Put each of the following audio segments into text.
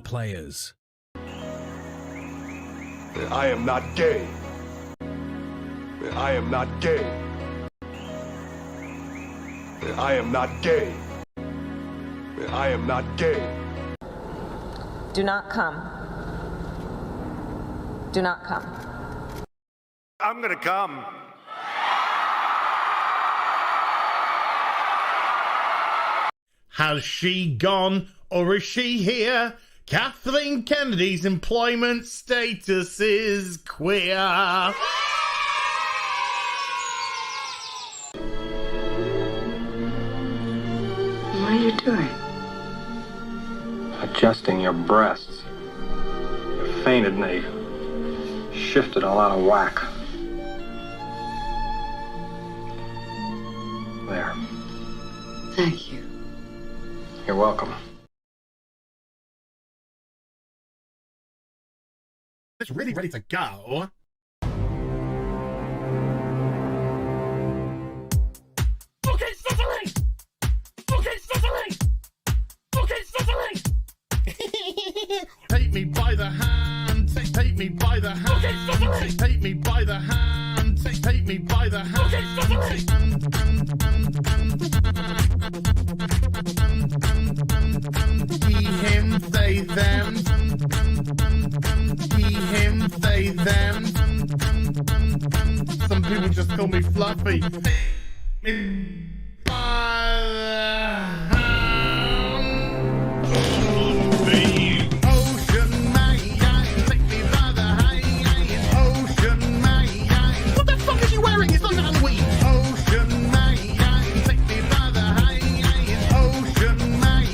players. I am not gay. I am not gay. I am not gay. I am not gay. Do not come. Do not come. I'm gonna come. Has she gone or is she here? Kathleen Kennedy's employment status is queer. What are you doing? Adjusting your breasts. You fainted and they shifted all out of whack. There. Thank you. You're welcome. It's really ready to go. Okay, Cicely! Okay, Cicely! Okay, Cicely! Take me by the hand, take me by the hand. Okay, Cicely! Take me by the hand, take me by the hand. Okay, Cicely! He, him, they, them. He, him, they, them. Some people just call me Fluffy. What the fuck is he wearing? It's not Halloween. Ocean man, take me by the hand. Ocean man,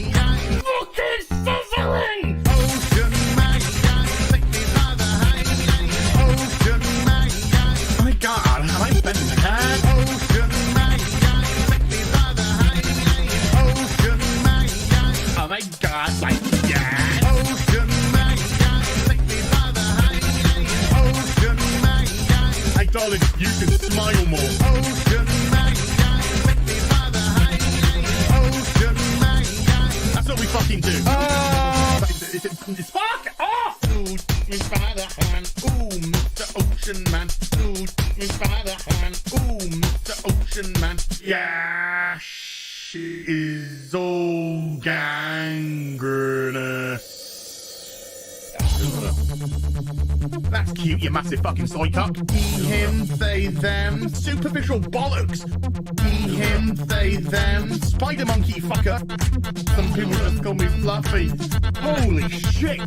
fucking sizzling. Ocean man, take me by the hand. Ocean man, my God, am I bending the head? Ocean man, take me by the hand. Ocean man, oh my God, like yeah. Ocean man, take me by the hand. Ocean man, hey darling, you can smile more. Ocean man, take me by the hand. Ocean man, that's what we fucking do. Fuck off! Ooh, take me by the hand. Ooh, Mr. Ocean Man. Ooh, take me by the hand. Ooh, Mr. Ocean Man. Yeah, she is all gangrenous. That's cute, you massive fucking soy cup. He, him, they, them. Superficial bollocks. He, him, they, them. Spider monkey fucker. Some people just call me Fluffy. Holy shit.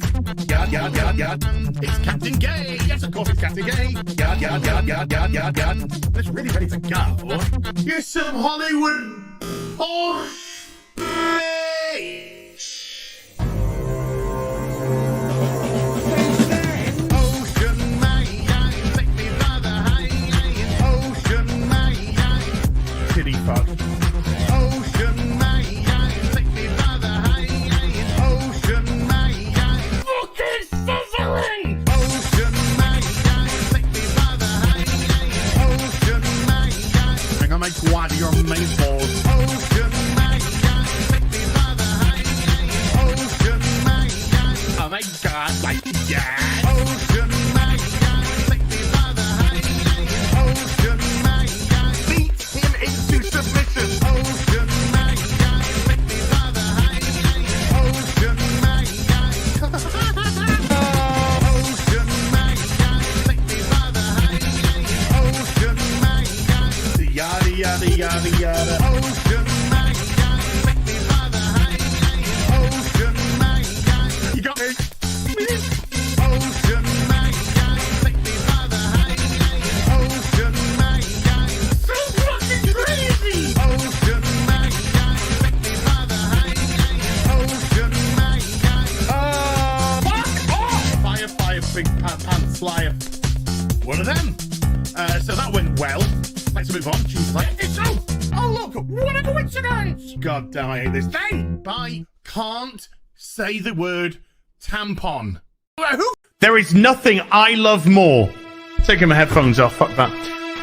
Yard, yard, yard, yard. It's Captain Gay. Yes, of course it's Captain Gay. Yard, yard, yard, yard, yard, yard, yard. It's really ready to go. You're some Hollywood horse bitch. Kitty fuck. Ocean man, take me by the hand. Ocean man, fucking sizzling. Ocean man, take me by the hand. Ocean man, I'm gonna make one of your main balls. Ocean man, take me by the hand. Ocean man, oh my God, like yeah. Ocean man, take me by the hand. Ocean man, beat him into submission. Ocean man, take me by the hand. Ocean man, Ocean man, take me by the hand. Ocean man, yada yada yada yada. Ocean man, take me by the hand. Ocean man, you got me. Ocean man, take me by the hand. Ocean man, so fucking crazy. Ocean man, take me by the hand. Ocean man, fuck off. Fire, fire, big pants flyer. One of them. So that went well. Let's move on. She's like, it's oh look, what a coincidence. God damn, I hate this thing. I can't say the word tampon. There is nothing I love more. Taking my headphones off, fuck that.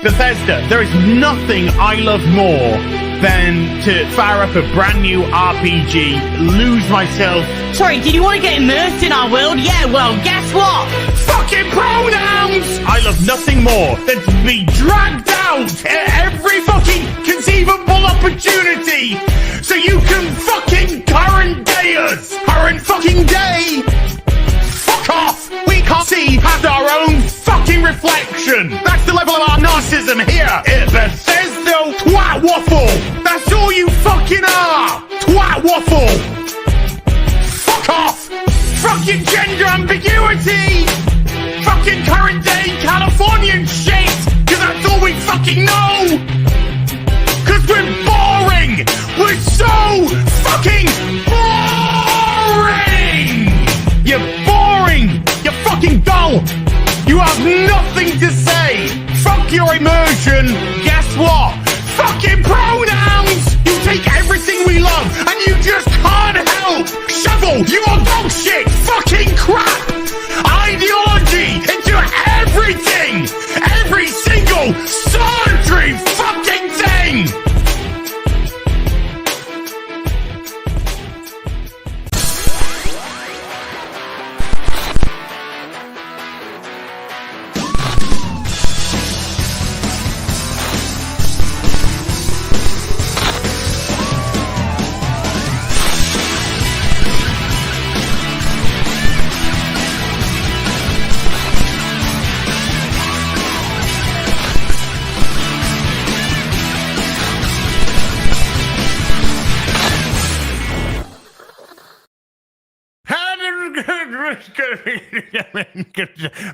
Bethesda, there is nothing I love more than to fire up a brand new RPG, lose myself. Sorry, did you want to get immersed in our world? Yeah, well, guess what? Fucking pronouns! I love nothing more than to be dragged out at every fucking conceivable opportunity so you can fucking current day us. Current fucking day! Fuck off! We can't see past our own fucking reflection. That's the level of our narcissism here at Bethesda Twat Waffle. That's all you fucking are! Twat Waffle! Fuck off! Fucking gender ambiguity! Fucking current day Californian shit! Cause that's all we fucking know! Cause we're boring! We're so fucking boring! You're boring! You're fucking dull! You have nothing to say! Fuck your immersion! Guess what? Fucking pronouns! You take everything we love and you just can't help! Shovel your dog shit! Fucking crap! Ideology into everything! Every single surgery fucking thing!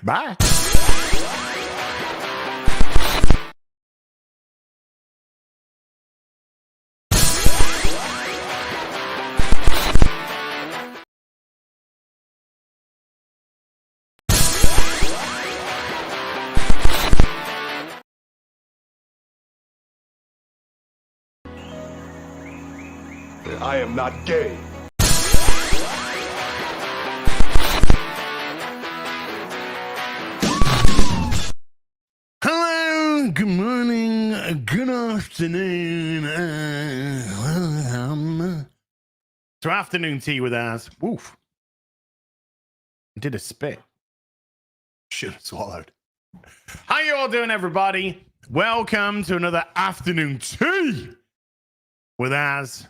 Bye. I am not gay. Hello, good morning, good afternoon. So afternoon tea with us. Woof. Did a spit. Should have swallowed. How you all doing, everybody? Welcome to another afternoon tea with us.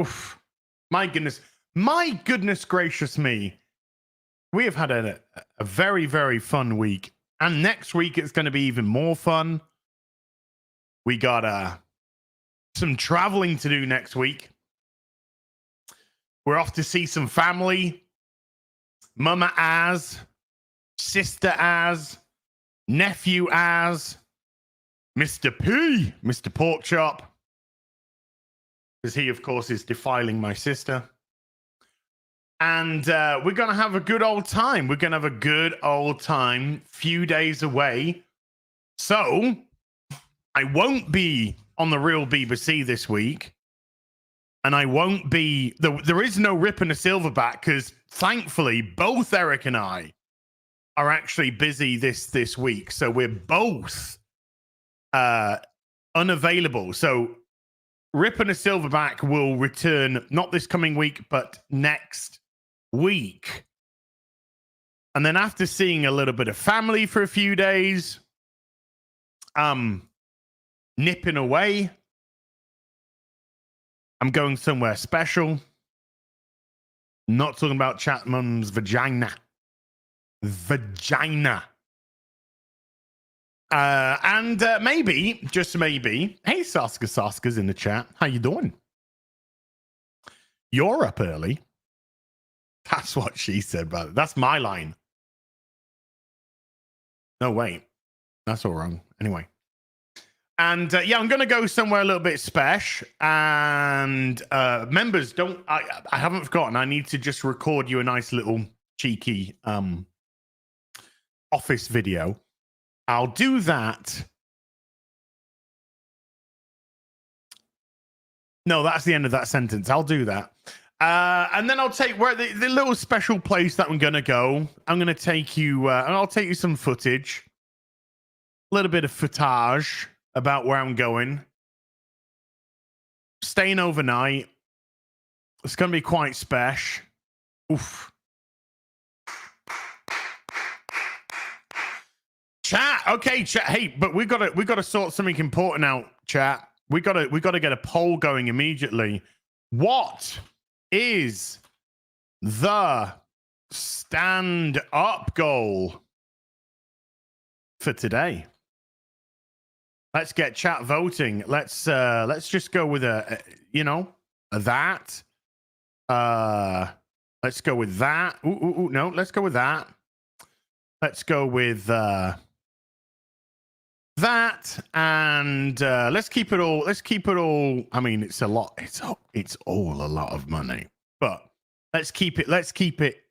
Oof. My goodness gracious me. We have had a very, very fun week. And next week, it's going to be even more fun. We got some traveling to do next week. We're off to see some family. Mama Az, sister Az, nephew Az, Mr. P, Mr. Porkchop. Because he, of course, is defiling my sister. And we're going to have a good old time. We're going to have a good old time. Few days away. So, I won't be on the real BBC this week. And I won't be... There is no Rip and a Silverback because, thankfully, both Eric and I are actually busy this week. So, we're both unavailable. So, Rip and a Silverback will return not this coming week, but next week. And then after seeing a little bit of family for a few days, nipping away. I'm going somewhere special. Not talking about Chatmum's vagina. And maybe, just maybe, hey, Saska's in the chat. How you doing? You're up early. That's what she said, but that's my line. No, wait. That's all wrong. Anyway. And yeah, I'm going to go somewhere a little bit special. And members, I haven't forgotten. I need to just record you a nice little cheeky office video. I'll do that. No, that's the end of that sentence. I'll do that. And then I'll take where the little special place that I'm going to go. I'm going to take you, and I'll take you some footage. A little bit of footage about where I'm going. Staying overnight. It's going to be quite special. Oof. Chat. Okay, chat. Hey, but we got to sort something important out, chat. We got to get a poll going immediately. What is the stand up goal for today? Let's get chat voting. Let's just go with a that. Let's go with that. No, let's go with that. Let's go with that, and let's keep it all. Let's keep it all. I mean, it's a lot. It's all a lot of money, but let's keep it. Let's keep it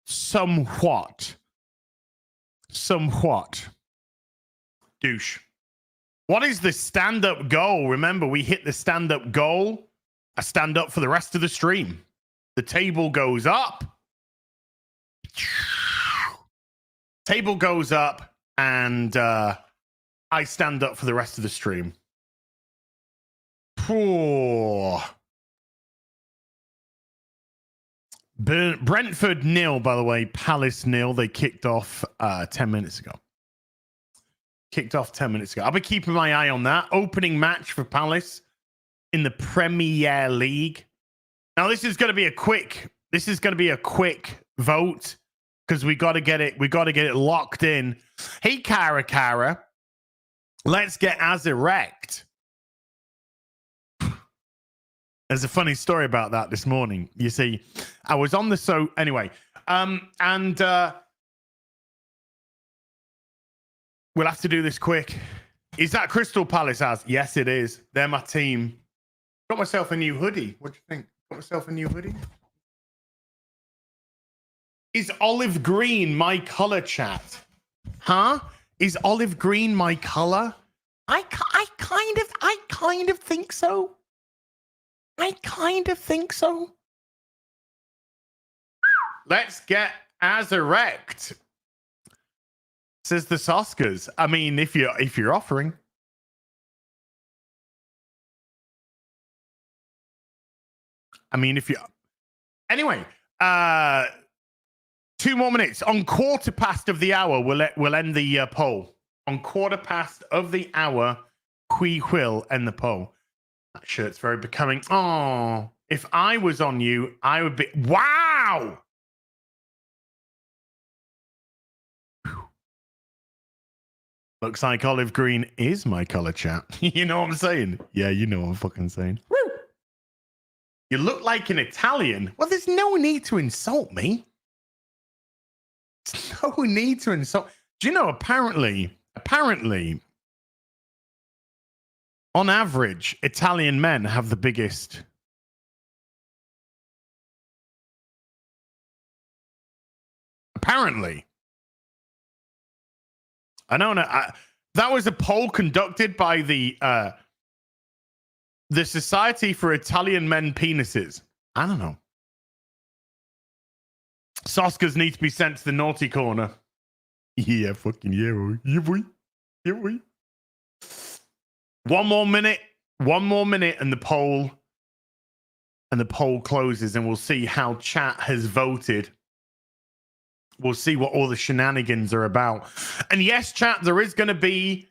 somewhat. Douche. What is the stand-up goal? Remember, we hit the stand-up goal. I stand up for the rest of the stream. The table goes up. Table goes up, and I stand up for the rest of the stream. Poor. Brentford 0, by the way. Palace 0. They kicked off 10 minutes ago. I'll be keeping my eye on that. Opening match for Palace in the Premier League. Now, this is going to be a quick vote because we got to get it locked in. Hey, Cara. Let's get as erect. There's a funny story about that this morning. You see, I was on the anyway, we'll have to do this quick. Is that Crystal Palace as? Yes, it is. They're my team. Got myself a new hoodie. What do you think? Got myself a new hoodie. Is olive green my color, chat? Huh? Is olive green my color? I kind of think so. Let's get as erect. Says the Soskers. I mean, if you're offering. I mean, anyway, 2 more minutes. On 1/4 of the hour, we'll end the poll. On 1/4 of the hour, we will end the poll. That shirt's very becoming. Oh, if I was on you, I would be. Wow. Looks like olive green is my color, chat. You know what I'm saying? Yeah, you know what I'm fucking saying. Woo! You look like an Italian. Well, there's no need to insult me. There's no need to insult. Do you know, apparently, on average, Italian men have the biggest. Apparently. I don't know. That was a poll conducted by the Society for Italian Men Penises. I don't know. Soskers need to be sent to the naughty corner. Yeah, fucking yeah, boy. Yeah, boy. Yeah, boy. One more minute, and the poll closes, and we'll see how chat has voted. We'll see what all the shenanigans are about. And yes, chat, there is going to be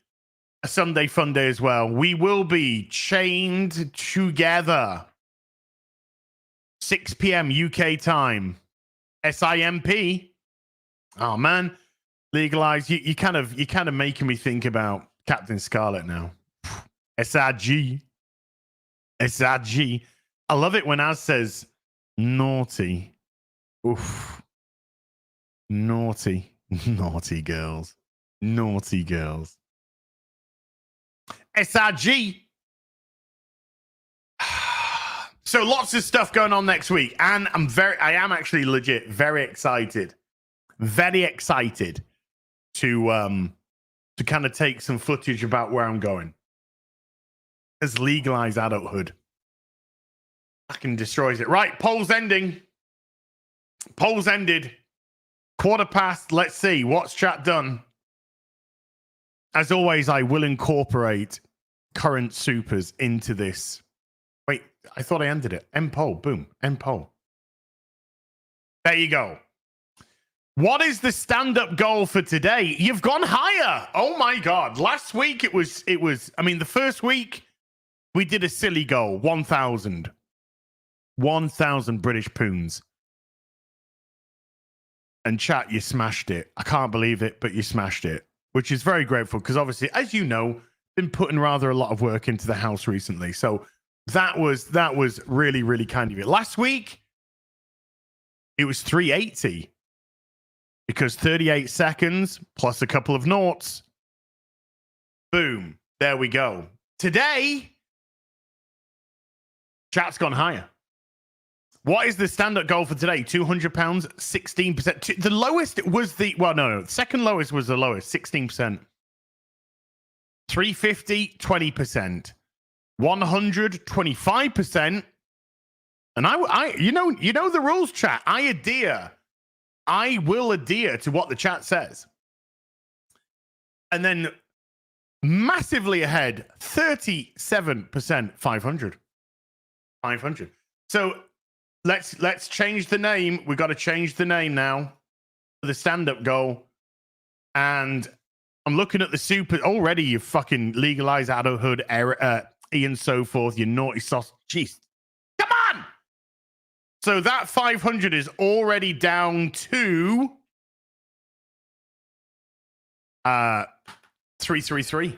a Sunday fun day as well. We will be chained together. 6 p.m. UK time. SIMP. Oh man, legalize. You kind of making me think about Captain Scarlet now. SRG. I love it when Az says naughty. Oof. Naughty girls. SRG. So lots of stuff going on next week, and I am actually legit very excited to kind of take some footage about where I'm going. As legalized adulthood. Fucking destroys it. Right, polls ending. Polls ended. 1/4. Let's see what's chat done. As always, I will incorporate current supers into this I thought I ended it. End poll. Boom. End poll. There you go. What is the stand-up goal for today? You've gone higher. Oh my God. Last week it was, I mean, the first week we did a silly goal. 1,000. 1,000 British pounds. And chat, you smashed it. I can't believe it, but you smashed it, which is very grateful because obviously, as you know, been putting rather a lot of work into the house recently. So that was really, really kind of you. Last week, it was 380 because 38 seconds plus a couple of noughts. Boom. There we go. Today, chat's gone higher. What is the stand-up goal for today? £200, 16%. The lowest was the... Well, no. The second lowest was the lowest, 16%. 350, 20%. 100, 25%. And I you know the rules, chat. I will adhere to what the chat says. And then massively ahead, 37%, 500. 500. So... Let's change the name. We've got to change the name now for the stand-up goal. And I'm looking at the super already. You fucking legalize adulthood, Ian, so forth. You naughty sauce. Jeez, come on. So that 500 is already down to 333.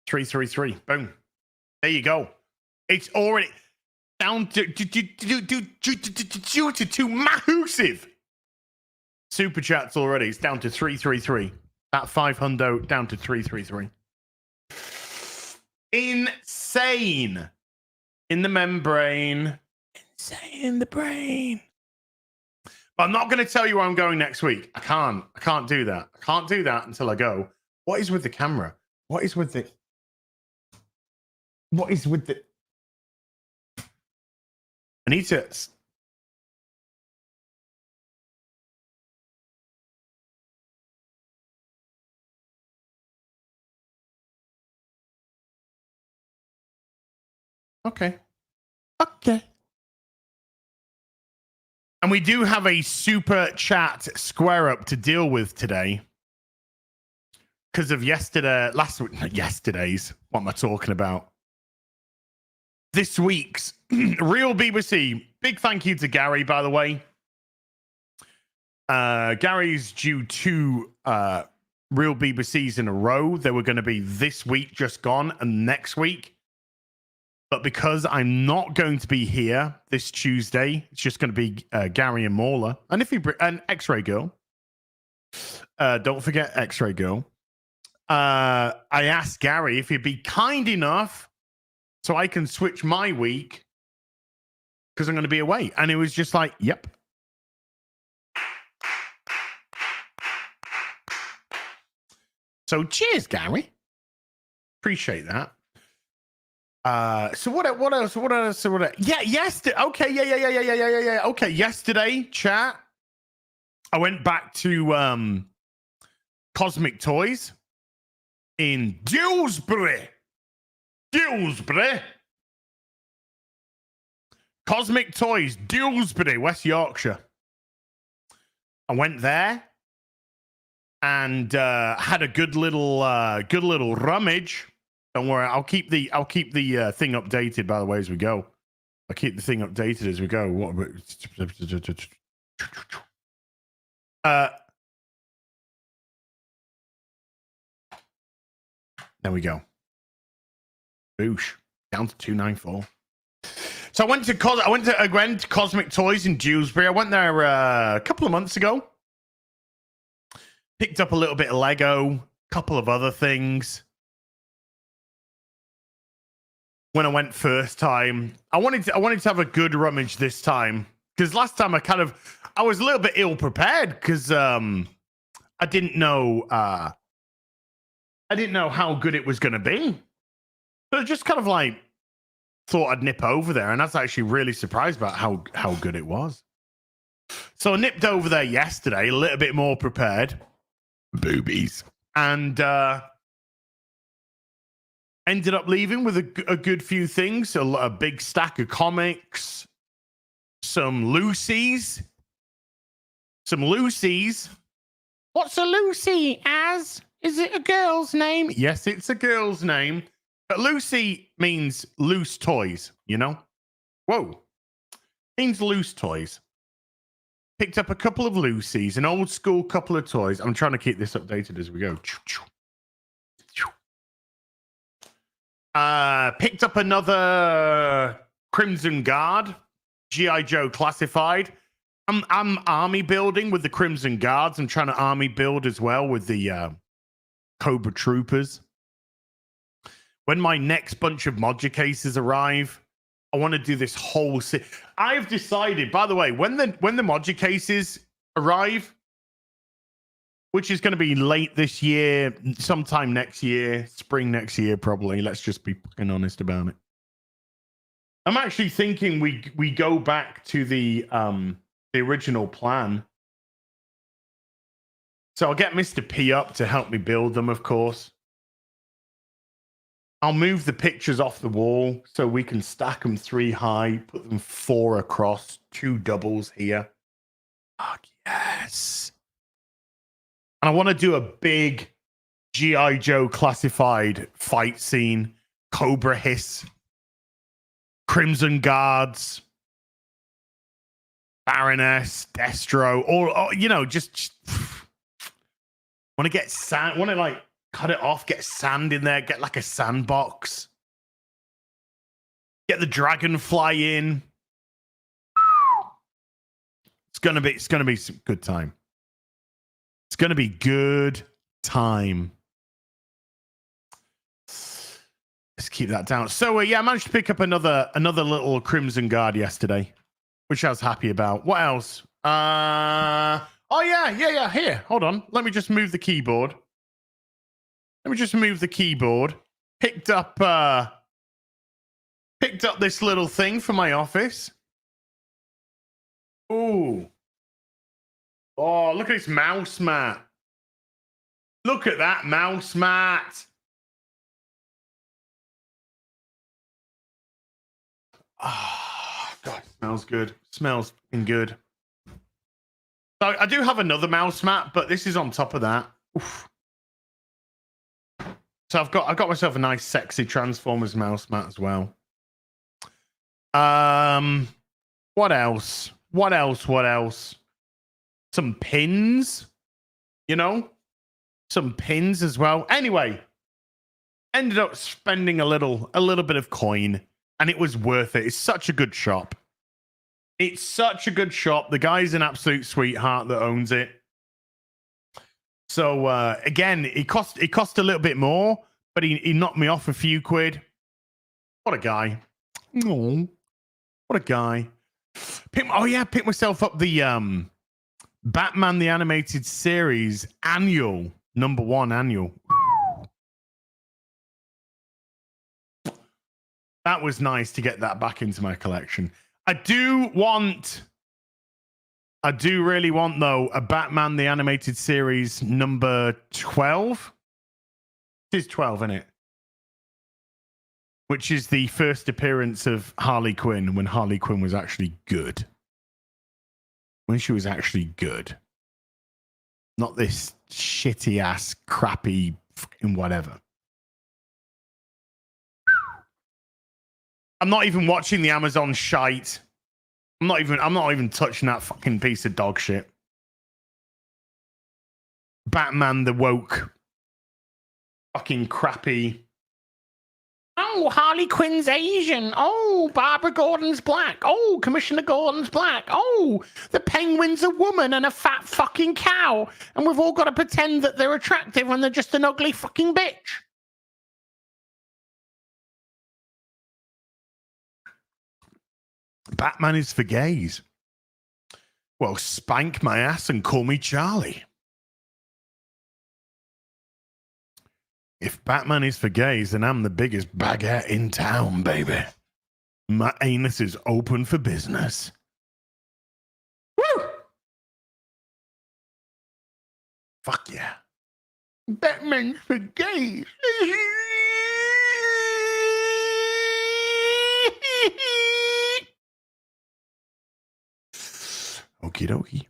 333. Boom. There you go. It's already down to too massive. Super chats already. It's down to 333. That 500 down to 333. Insane in the membrane. Insane in the brain. But I'm not going to tell you where I'm going next week. I can't do that. I can't do that until I go. What is with the camera? What is with the... I need to... Okay. And we do have a super chat square up to deal with today. Because of yesterday's... What am I talking about? This week's Real BBC. Big thank you to Gary, by the way. Gary's due 2 Real BBCs in a row. They were going to be this week just gone and next week. But because I'm not going to be here this Tuesday, it's just going to be Gary and Mauler. And and X-Ray Girl. Don't forget X-Ray Girl. I asked Gary if he'd be kind enough so I can switch my week because I'm going to be away. And it was just like, yep. So cheers, Gary. Appreciate that. So what else? Yeah, yesterday. Okay, yeah. Okay, yesterday, chat. I went back to Cosmic Toys in Dewsbury. Cosmic Toys, Dewsbury, West Yorkshire. I went there and had a good little rummage. Don't worry, I'll keep the thing updated, by the way, as we go. I'll keep the thing updated as we go. There we go. Boosh. Down to 294. So I went to Cosmic Toys in Dewsbury. I went there a couple of months ago. Picked up a little bit of Lego, a couple of other things. When I went first time, I wanted to have a good rummage this time because last time I was a little bit ill prepared because I didn't know how good it was going to be. So just kind of like thought I'd nip over there, and I was actually really surprised about how good it was. So I nipped over there yesterday, a little bit more prepared. Boobies. And ended up leaving with a good few things. A big stack of comics, some Lucy's. Some Lucy's. What's a Lucy, Az? Is it a girl's name? Yes, it's a girl's name. But Lucy means loose toys, you know? Whoa. Means loose toys. Picked up a couple of Lucy's, an old school couple of toys. I'm trying to keep this updated as we go. Picked up another Crimson Guard, G.I. Joe classified. I'm army building with the Crimson Guards. I'm trying to army build as well with the Cobra Troopers. When my next bunch of module cases arrive, I want to do this whole I've decided, by the way, when the module cases arrive, which is going to be late this year, sometime next year, spring next year, probably. Let's just be fucking honest about it. I'm actually thinking we go back to the original plan. So I'll get Mr. P up to help me build them, of course. I'll move the pictures off the wall so we can stack them 3 high, put them 4 across, 2 doubles here. Fuck yes. And I want to do a big G.I. Joe classified fight scene. Cobra Hiss. Crimson Guards. Baroness. Destro. Or you know, just want to get sand. Want to like cut it off, get sand in there, get like a sandbox. Get the dragonfly in. It's gonna be some good time. It's gonna be good time. Let's keep that down. So yeah, I managed to pick up another little Crimson Guard yesterday, which I was happy about. What else? Oh yeah. Here, hold on. Let me just move the keyboard. Picked up this little thing for my office. Ooh. Oh, look at this mouse mat. Look at that mouse mat. Oh, God, smells good. Smells fucking good. So I do have another mouse mat, but this is on top of that. Oof. So I've got myself a nice, sexy Transformers mouse mat as well. What else? Some pins, you know, some pins as well. Anyway, ended up spending a little bit of coin, and it was worth it. It's such a good shop. The guy's an absolute sweetheart that owns it. So again, it cost a little bit more, but he knocked me off a few quid. What a guy! Oh, what a guy! Pick myself up the Batman the Animated Series annual #1 annual. That was nice to get that back into my collection. I do really want, though, a Batman the Animated Series number 12. It is 12, isn't it? Which is the first appearance of Harley Quinn when Harley Quinn was actually good. When she was actually good. Not this shitty ass, crappy fucking whatever. I'm not even watching the Amazon shite. I'm not even touching that fucking piece of dog shit. Batman the woke. Fucking crappy. Oh, Harley Quinn's Asian. Oh, Barbara Gordon's black. Oh, Commissioner Gordon's black. Oh, the Penguin's a woman and a fat fucking cow. And we've all got to pretend that they're attractive when they're just an ugly fucking bitch. Batman is for gays. Well, spank my ass and call me Charlie. If Batman is for gays, then I'm the biggest baguette in town, baby. My anus is open for business. Woo! Fuck yeah. Batman's for gays. Okie dokie.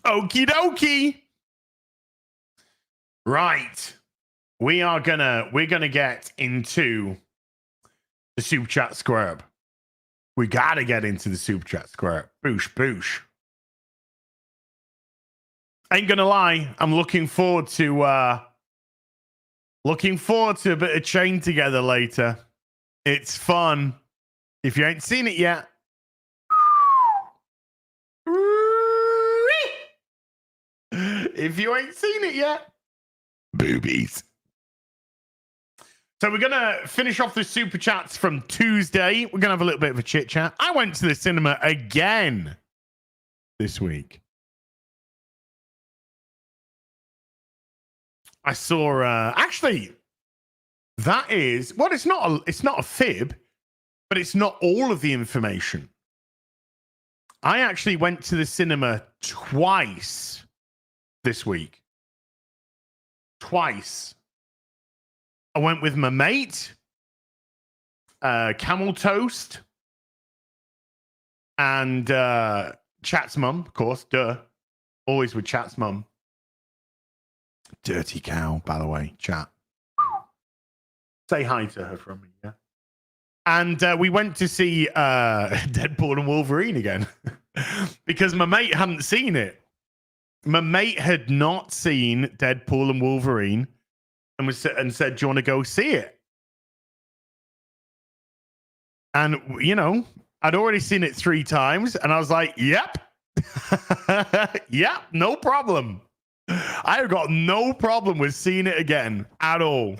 Okie dokie. Right. We're gonna get into the super chat square up. We gotta get into the super chat square up. Boosh, boosh. Ain't gonna lie, I'm looking forward to a bit of chain together later. It's fun. If you ain't seen it yet. If you ain't seen it yet. Boobies. So we're going to finish off the super chats from Tuesday. We're going to have a little bit of a chit chat. I went to the cinema again this week. I saw, actually, that is, well, it's not a fib, but it's not all of the information. I actually went to the cinema twice this week. Twice. I went with my mate, Camel Toast, and Chat's mum, of course, duh. Always with Chat's mum. Dirty cow, by the way, Chat. Say hi to her from me, yeah? And we went to see Deadpool and Wolverine again because my mate hadn't seen it. My mate had not seen Deadpool and Wolverine and said, "Do you want to go see it?" And, you know, I'd already seen it 3 times and I was like, yep. Yep, no problem. I've got no problem with seeing it again at all.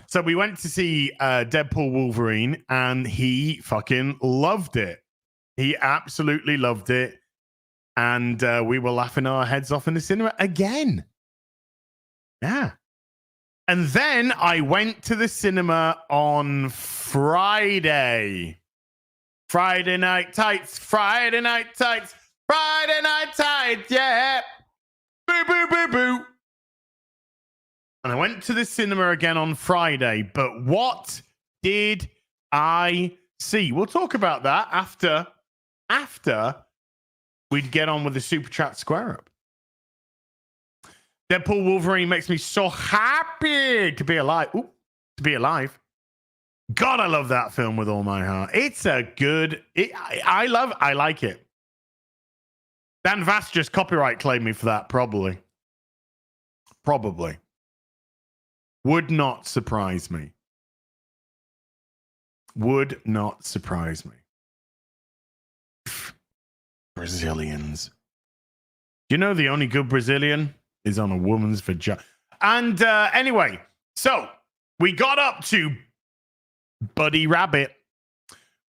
So we went to see Deadpool Wolverine and he fucking loved it. He absolutely loved it. And we were laughing our heads off in the cinema again. Yeah. And then I went to the cinema on Friday. Friday night tights, Friday night tights, Friday night tights, yeah. Boo, boo, boo, boo. And I went to the cinema again on Friday. But what did I see? We'll talk about that after we'd get on with the Super Chat Square Up. Deadpool Wolverine makes me so happy to be alive. Ooh, to be alive. God, I love that film with all my heart. It's a good... I like it. Dan Vass just copyright claimed me for that, probably. Probably. Would not surprise me. Would not surprise me. Brazilians. You know the only good Brazilian is on a woman's vagina. And anyway, so we got up to Buddy Rabbit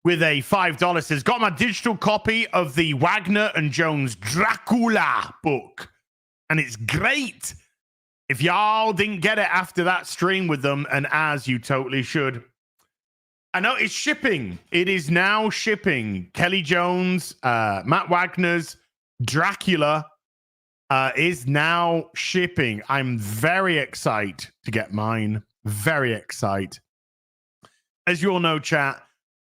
with a $5. Says, got my digital copy of the Wagner and Jones Dracula book. And it's great. If y'all didn't get it after that stream with them, and as you totally should. I know it's shipping. It is now shipping. Kelly Jones, Matt Wagner's Dracula is now shipping. I'm very excited to get mine. Very excited. As you all know, chat,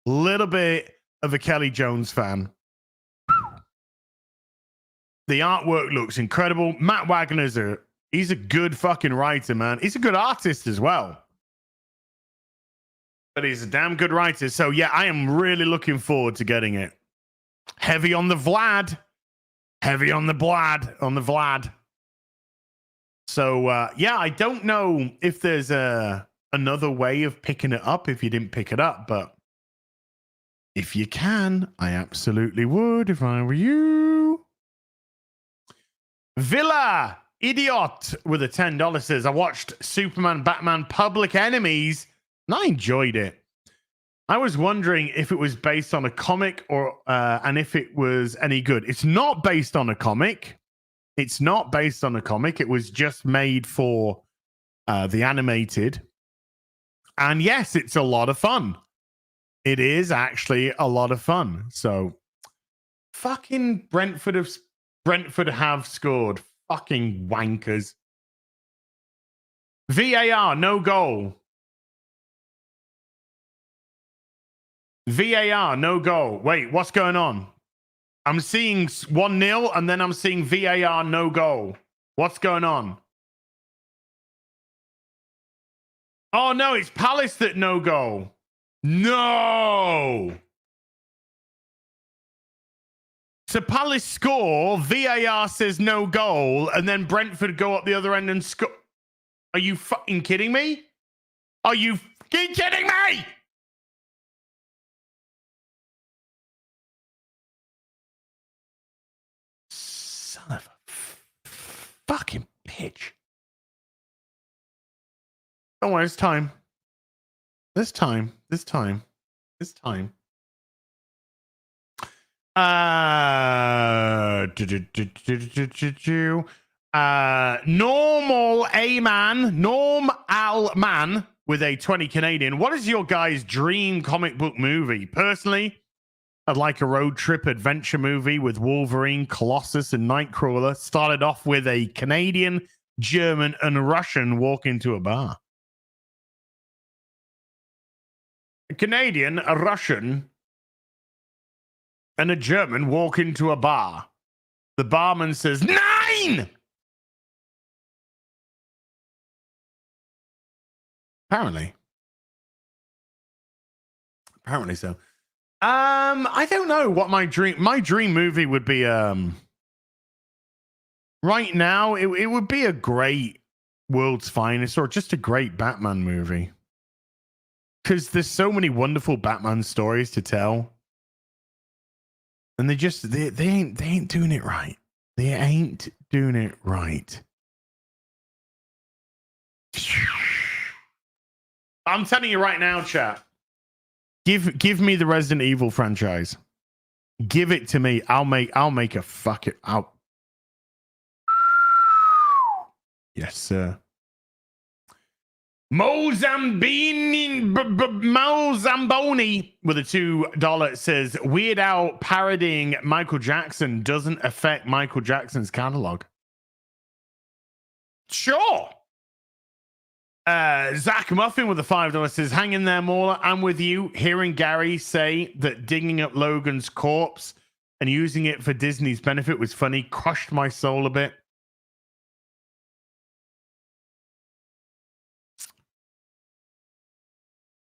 little bit of a Kelly Jones fan. The artwork looks incredible. Matt Wagner's he's a good fucking writer, man. He's a good artist as well. But he's a damn good writer. So, yeah, I am really looking forward to getting it. Heavy on the Vlad. Heavy on the Vlad. So, yeah, I don't know if there's another way of picking it up if you didn't pick it up. But if you can, I absolutely would if I were you. Villa Idiot with a $10 says, I watched Superman, Batman, Public Enemies, and I enjoyed it. I was wondering if it was based on a comic or and if it was any good. It's not based on a comic. It's not based on a comic. It was just made for the animated. And yes, it's a lot of fun. It is actually a lot of fun. So fucking Brentford have scored. Fucking wankers. VAR, no goal. VAR, no goal. Wait, what's going on? I'm seeing 1-0 and then I'm seeing VAR, no goal. What's going on? Oh, no, it's Palace that no goal. No. So Palace score, VAR says no goal, and then Brentford go up the other end and score. Are you fucking kidding me? Are you fucking kidding me? Son of a fucking bitch. Don't worry, it's time. This time. Normal man with a 20 Canadian. What is your guys' dream comic book movie? Personally, I'd like a road trip adventure movie with Wolverine, Colossus, and Nightcrawler. Started off with a Canadian, German, and Russian walk into a bar. A Canadian, a Russian, and a German walk into a bar. The barman says, 9! Apparently so. I don't know what my dream movie would be. Right now, it would be a great World's Finest or just a great Batman movie. Because there's so many wonderful Batman stories to tell. And they ain't doing it right. They ain't doing it right. I'm telling you right now, chat. Give me the Resident Evil franchise. Give it to me. I'll make a fucking out. Yes, sir. Mozamboni with a $2 says Weird Al parodying Michael Jackson doesn't affect Michael Jackson's catalog. Sure. Zach Muffin with a $5 says, hang in there, Mauler. I'm with you. Hearing Gary say that digging up Logan's corpse and using it for Disney's benefit was funny crushed my soul a bit.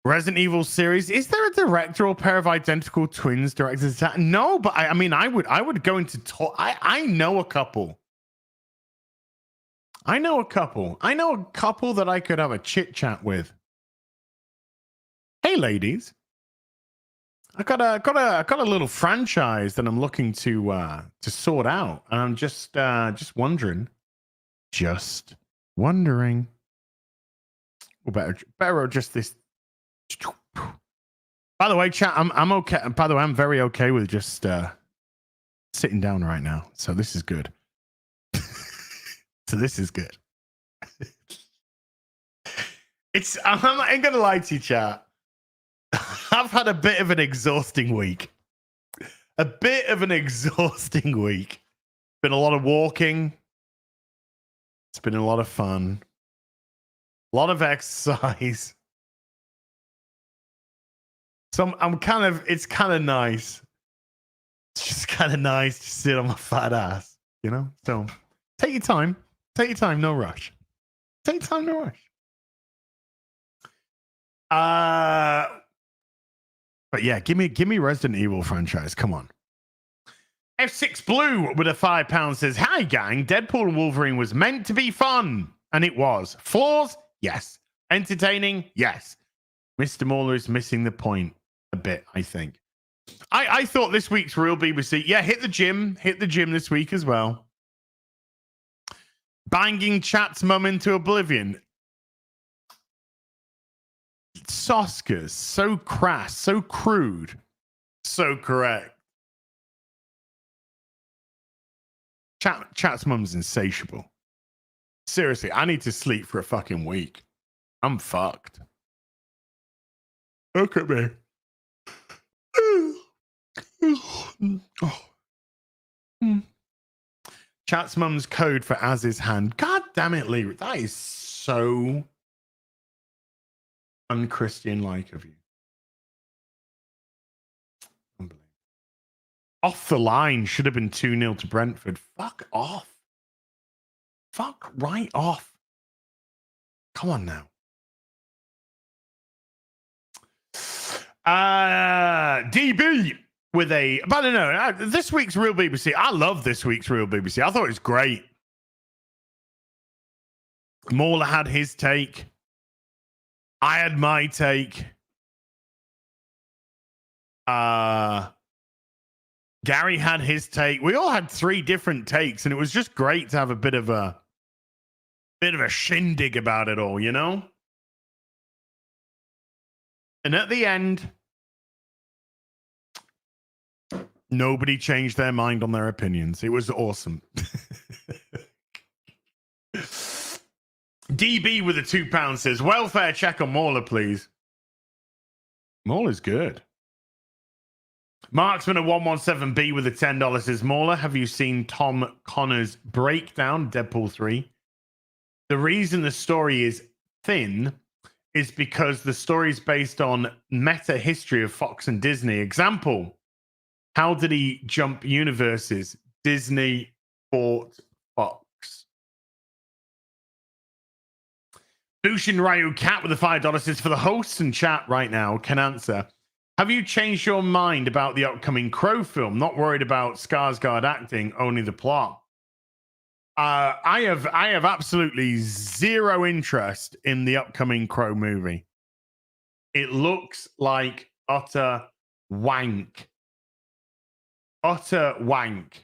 Resident Evil series. Is there a director or pair of identical twins directors? No, but I mean, I would go into talk. I know a couple. I know a couple that I could have a chit chat with. Hey, ladies, I got a little franchise that I'm looking to sort out, and I'm just wondering. Well, better just this. By the way, chat, I'm okay. By the way, I'm very okay with just sitting down right now. So this is good. I ain't gonna lie to you, chat. I've had a bit of an exhausting week. Been a lot of walking. It's been a lot of fun. A lot of exercise. So it's kind of nice. It's just kind of nice to sit on my fat ass, you know? So take your time, no rush. But yeah, give me Resident Evil franchise. Come on. F6 Blue with a £5 says, hi gang, Deadpool and Wolverine was meant to be fun. And it was. Flaws? Yes. Entertaining? Yes. Mr. Mauler is missing the point a bit, I think. I thought this week's real BBC, hit the gym this week as well. Banging chat's mum into oblivion. Soskers, so crass, so crude, so correct. Chat's mum's insatiable. Seriously, I need to sleep for a fucking week. I'm fucked. Look at me. Chat's mum's code for Az's hand. God damn it, Lee. That is so unchristian-like of you. Off the line should have been 2-0 to Brentford. Fuck off. Fuck right off. Come on now. DB with a, but I don't know. This week's Real BBC. I love this week's Real BBC. I thought it was great. Mauler had his take. I had my take. Gary had his take. We all had 3 different takes, and it was just great to have a bit of a shindig about it all, you know? And at the end, nobody changed their mind on their opinions. It was awesome. DB with a £2 says, welfare check on Mauler, please. Mauler's good. Marksman at 117B with a $10 says, Mauler, have you seen Tom Connor's breakdown, Deadpool 3? The reason the story is thin is because the story is based on meta history of Fox and Disney. Example, how did he jump universes? Disney bought Fox. Bushin Ryu Cat with the $5 says, for the hosts and chat right now can answer. Have you changed your mind about the upcoming Crow film? Not worried about Skarsgård acting, only the plot. I have absolutely zero interest in the upcoming Crow movie. It looks like utter wank. Utter wank.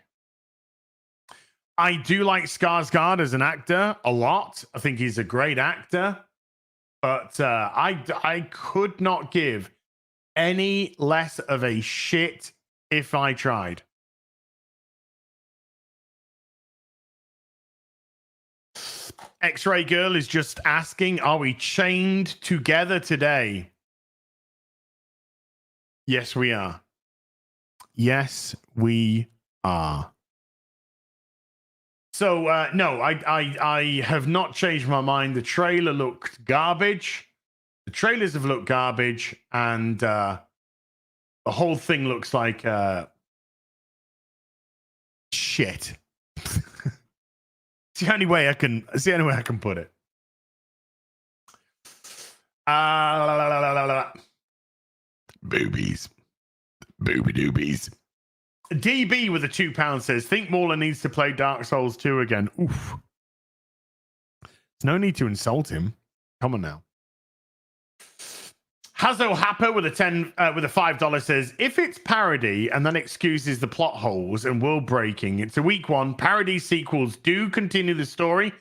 I do like Skarsgård as an actor a lot. I think he's a great actor. But I could not give any less of a shit if I tried. X-Ray Girl is just asking, are we chained together today? Yes, we are. Yes, we are. So, no, I have not changed my mind. The trailer looked garbage. The trailers have looked garbage, and the whole thing looks like shit. It's the only way I can put it. Boobies. Booby doobies. DB with a £2 says, think Mauler needs to play Dark Souls 2 again. Oof. There's no need to insult him. Come on now. Hazo Happer with a $5 says, if it's parody and then excuses the plot holes and world breaking, it's a weak one. Parody sequels do continue the story.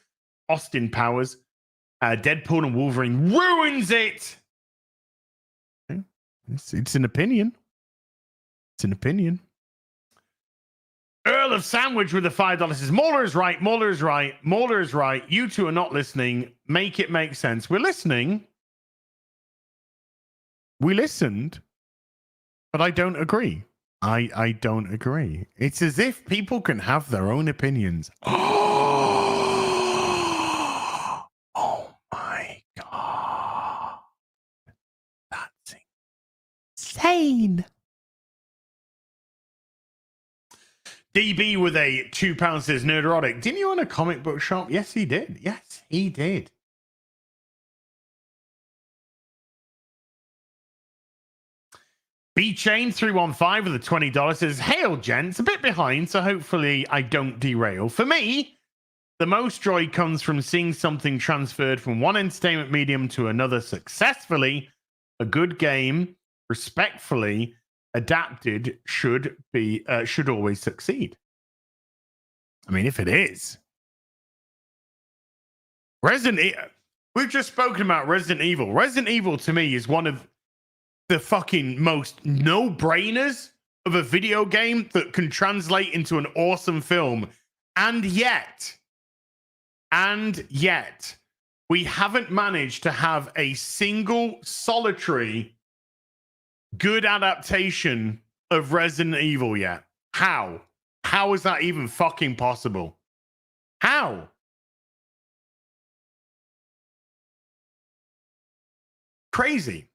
Austin Powers, Deadpool and Wolverine ruins it. Okay. It's an opinion. It's an opinion. Earl of Sandwich with a $5 says, Mauler is right. Mauler is right. Mauler is right. You two are not listening. Make it make sense. We're listening. We listened, but I don't agree. I don't agree. It's as if people can have their own opinions. Oh my God. That's insane. DB with a £2 says, Nerderotic, didn't you own a comic book shop? Yes, he did. Yes, he did. B-Chain 315 with a $20 says, hail, gents. A bit behind, so hopefully I don't derail. For me, the most joy comes from seeing something transferred from one entertainment medium to another successfully. A good game, respectfully adapted, should always succeed. I mean, if it is. We've just spoken about Resident Evil. Resident Evil, to me, is one of the fucking most no-brainers of a video game that can translate into an awesome film. And yet, we haven't managed to have a single solitary good adaptation of Resident Evil yet. How? How is that even fucking possible? How? Crazy.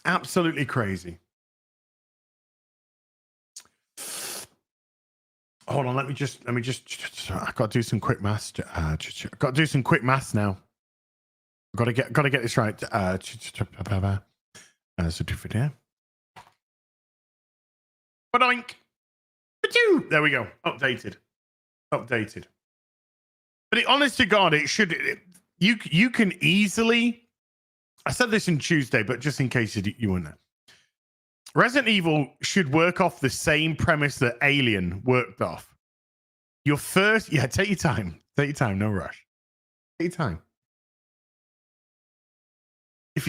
Absolutely crazy. Hold on, let me just. I got to do some quick maths. Got to do some quick maths now. Got to get this right. Certificate. Ba-doink. There we go. Updated. But honest to God, it should. You can easily. I said this in Tuesday, but just in case you weren't there. Resident Evil should work off the same premise that Alien worked off. Your first, take your time. Take your time, no rush. Take your time. If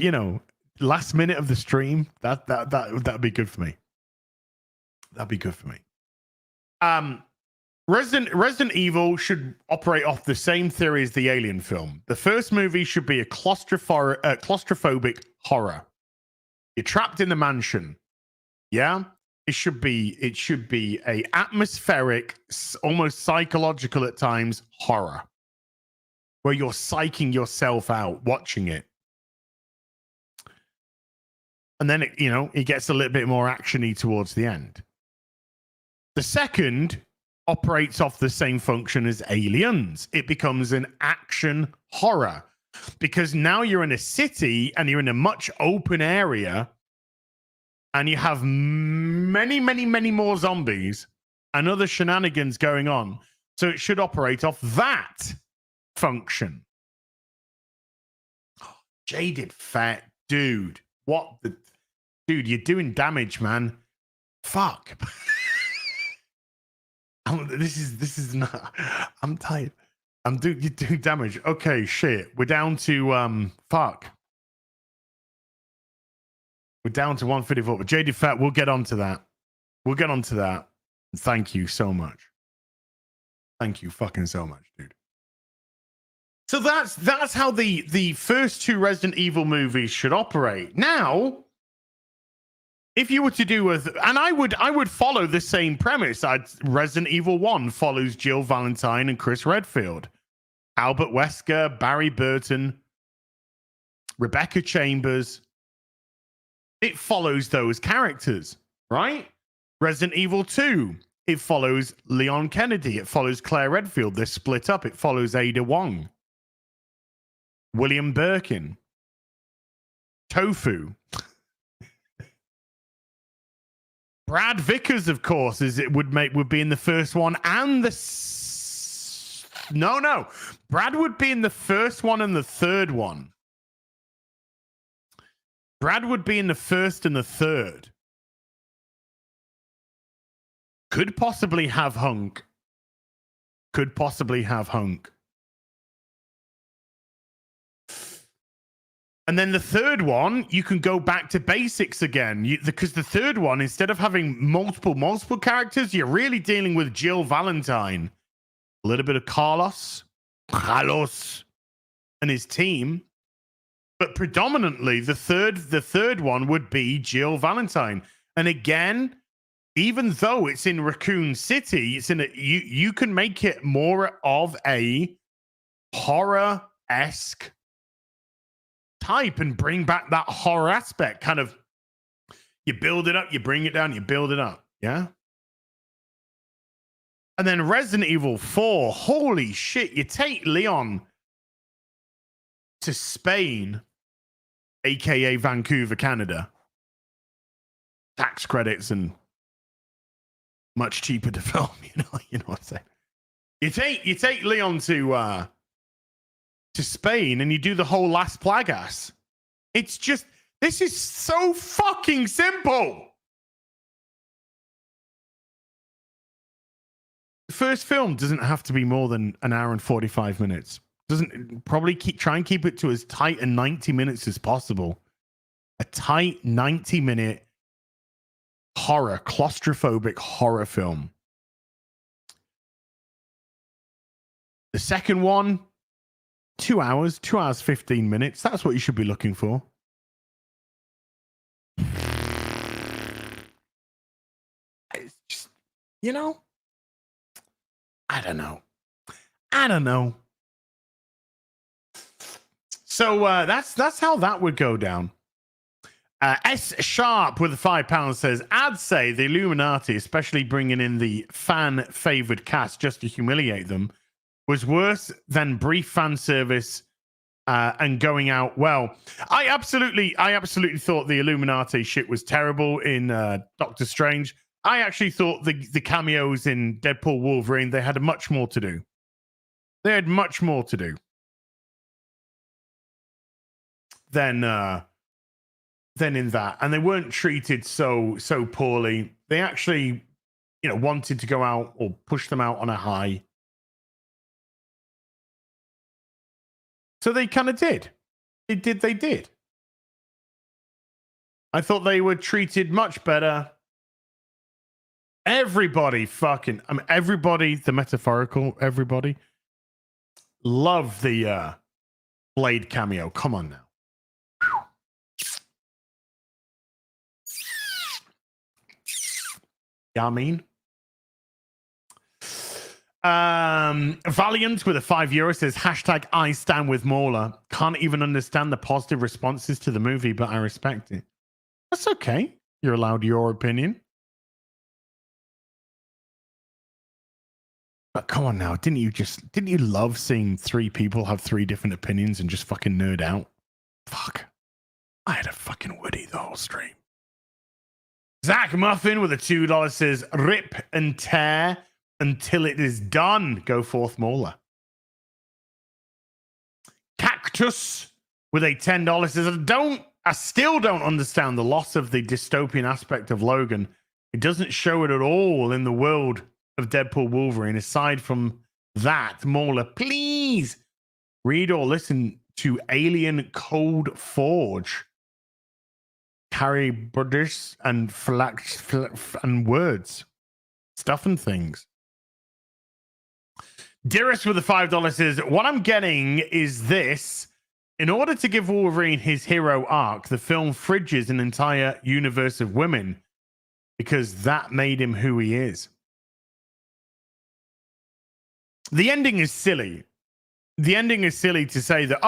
last minute of the stream, that'd be good for me. That'd be good for me. Resident Evil should operate off the same theory as the Alien film. The first movie should be a claustrophobic horror. You're trapped in the mansion. Yeah, it should be a atmospheric, almost psychological at times horror, where you're psyching yourself out watching it, and then it gets a little bit more actiony towards the end. The second operates off the same function as Aliens. It becomes an action horror because now you're in a city and you're in a much open area. And you have many, many, many more zombies and other shenanigans going on. So it should operate off that function. Jaded fat dude. What the... Dude, you're doing damage, man. Fuck. This is not... I'm tired. You're doing damage. Okay, shit. We're down to... Fuck. We're down to 154, but Jaded Fat, we'll get onto that. Thank you so much. Thank you fucking so much, dude. So that's how the first two Resident Evil movies should operate. Now, if you were to do and I would follow the same premise. Resident Evil 1 follows Jill Valentine and Chris Redfield, Albert Wesker, Barry Burton, Rebecca Chambers. It follows those characters, right? Resident Evil 2, it follows Leon Kennedy. It follows Claire Redfield. They're split up. It follows Ada Wong, William Birkin, Tofu. Brad Vickers, of course, would be in the first one and no. Brad would be in the first one and the third one. Brad would be in the first and the third. Could possibly have Hunk. And then the third one, you can go back to basics again. Because the third one, instead of having multiple characters, you're really dealing with Jill Valentine. A little bit of Carlos and his team. But predominantly, the third one would be Jill Valentine. And again, even though it's in Raccoon City, it's in you can make it more of a horror-esque type and bring back that horror aspect. Kind of, you build it up, you bring it down, you build it up. Yeah. And then Resident Evil 4, holy shit, you take Leon to Spain, aka Vancouver, Canada. Tax credits and much cheaper to film, you know what I'm saying. You take Leon to Spain and you do the whole Las Plagas. It's just, this is so fucking simple. The first film doesn't have to be more than an hour and 45 minutes. Doesn't probably try and keep it to as tight a 90 minutes as possible. A tight 90-minute horror, claustrophobic horror film. The second one, 2 hours, 15 minutes. That's what you should be looking for. It's just, I don't know. So that's how that would go down. S Sharp with the £5 says, I'd say the Illuminati, especially bringing in the fan-favored cast just to humiliate them, was worse than brief fan service and going out well. I absolutely thought the Illuminati shit was terrible in Doctor Strange. I actually thought the cameos in Deadpool Wolverine, they had much more to do. They had much more to do than in that, and they weren't treated so poorly. They actually, wanted to go out or push them out on a high. So they kind of did. They did. I thought they were treated much better. Everybody, the metaphorical everybody, love the Blade cameo. Come on now. Yeah, I mean. Valiant with a €5 says hashtag I stand with Mauler. Can't even understand the positive responses to the movie, but I respect it. That's okay. You're allowed your opinion. But come on now, didn't you love seeing three people have three different opinions and just fucking nerd out? Fuck. I had a fucking Woody the whole stream. Zach Muffin with a $2 says rip and tear until it is done. Go forth, Mauler. Cactus with a $10 says, I still don't understand the loss of the dystopian aspect of Logan. It doesn't show it at all in the world of Deadpool Wolverine. Aside from that, Mauler, please read or listen to Alien Code Forge. Carry British and and words. Stuff and things. Dearest with the $5 says, what I'm getting is this. In order to give Wolverine his hero arc, the film fridges an entire universe of women because that made him who he is. The ending is silly. The ending is silly to say that,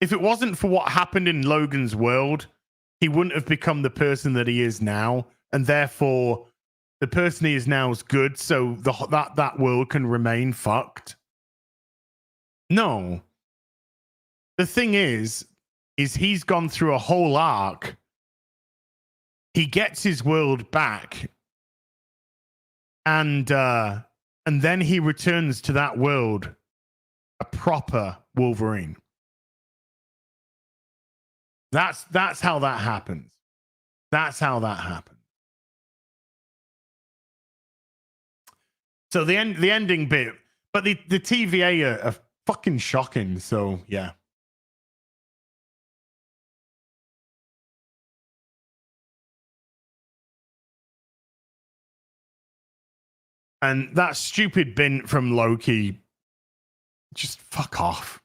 if it wasn't for what happened in Logan's world, he wouldn't have become the person that he is now. And therefore, the person he is now is good, so that world can remain fucked. No. The thing is he's gone through a whole arc. He gets his world back. And then he returns to that world a proper Wolverine. That's how that happens. That's how that happens. So the ending bit, but the TVA are fucking shocking. So yeah. And that stupid bin from Loki, just fuck off.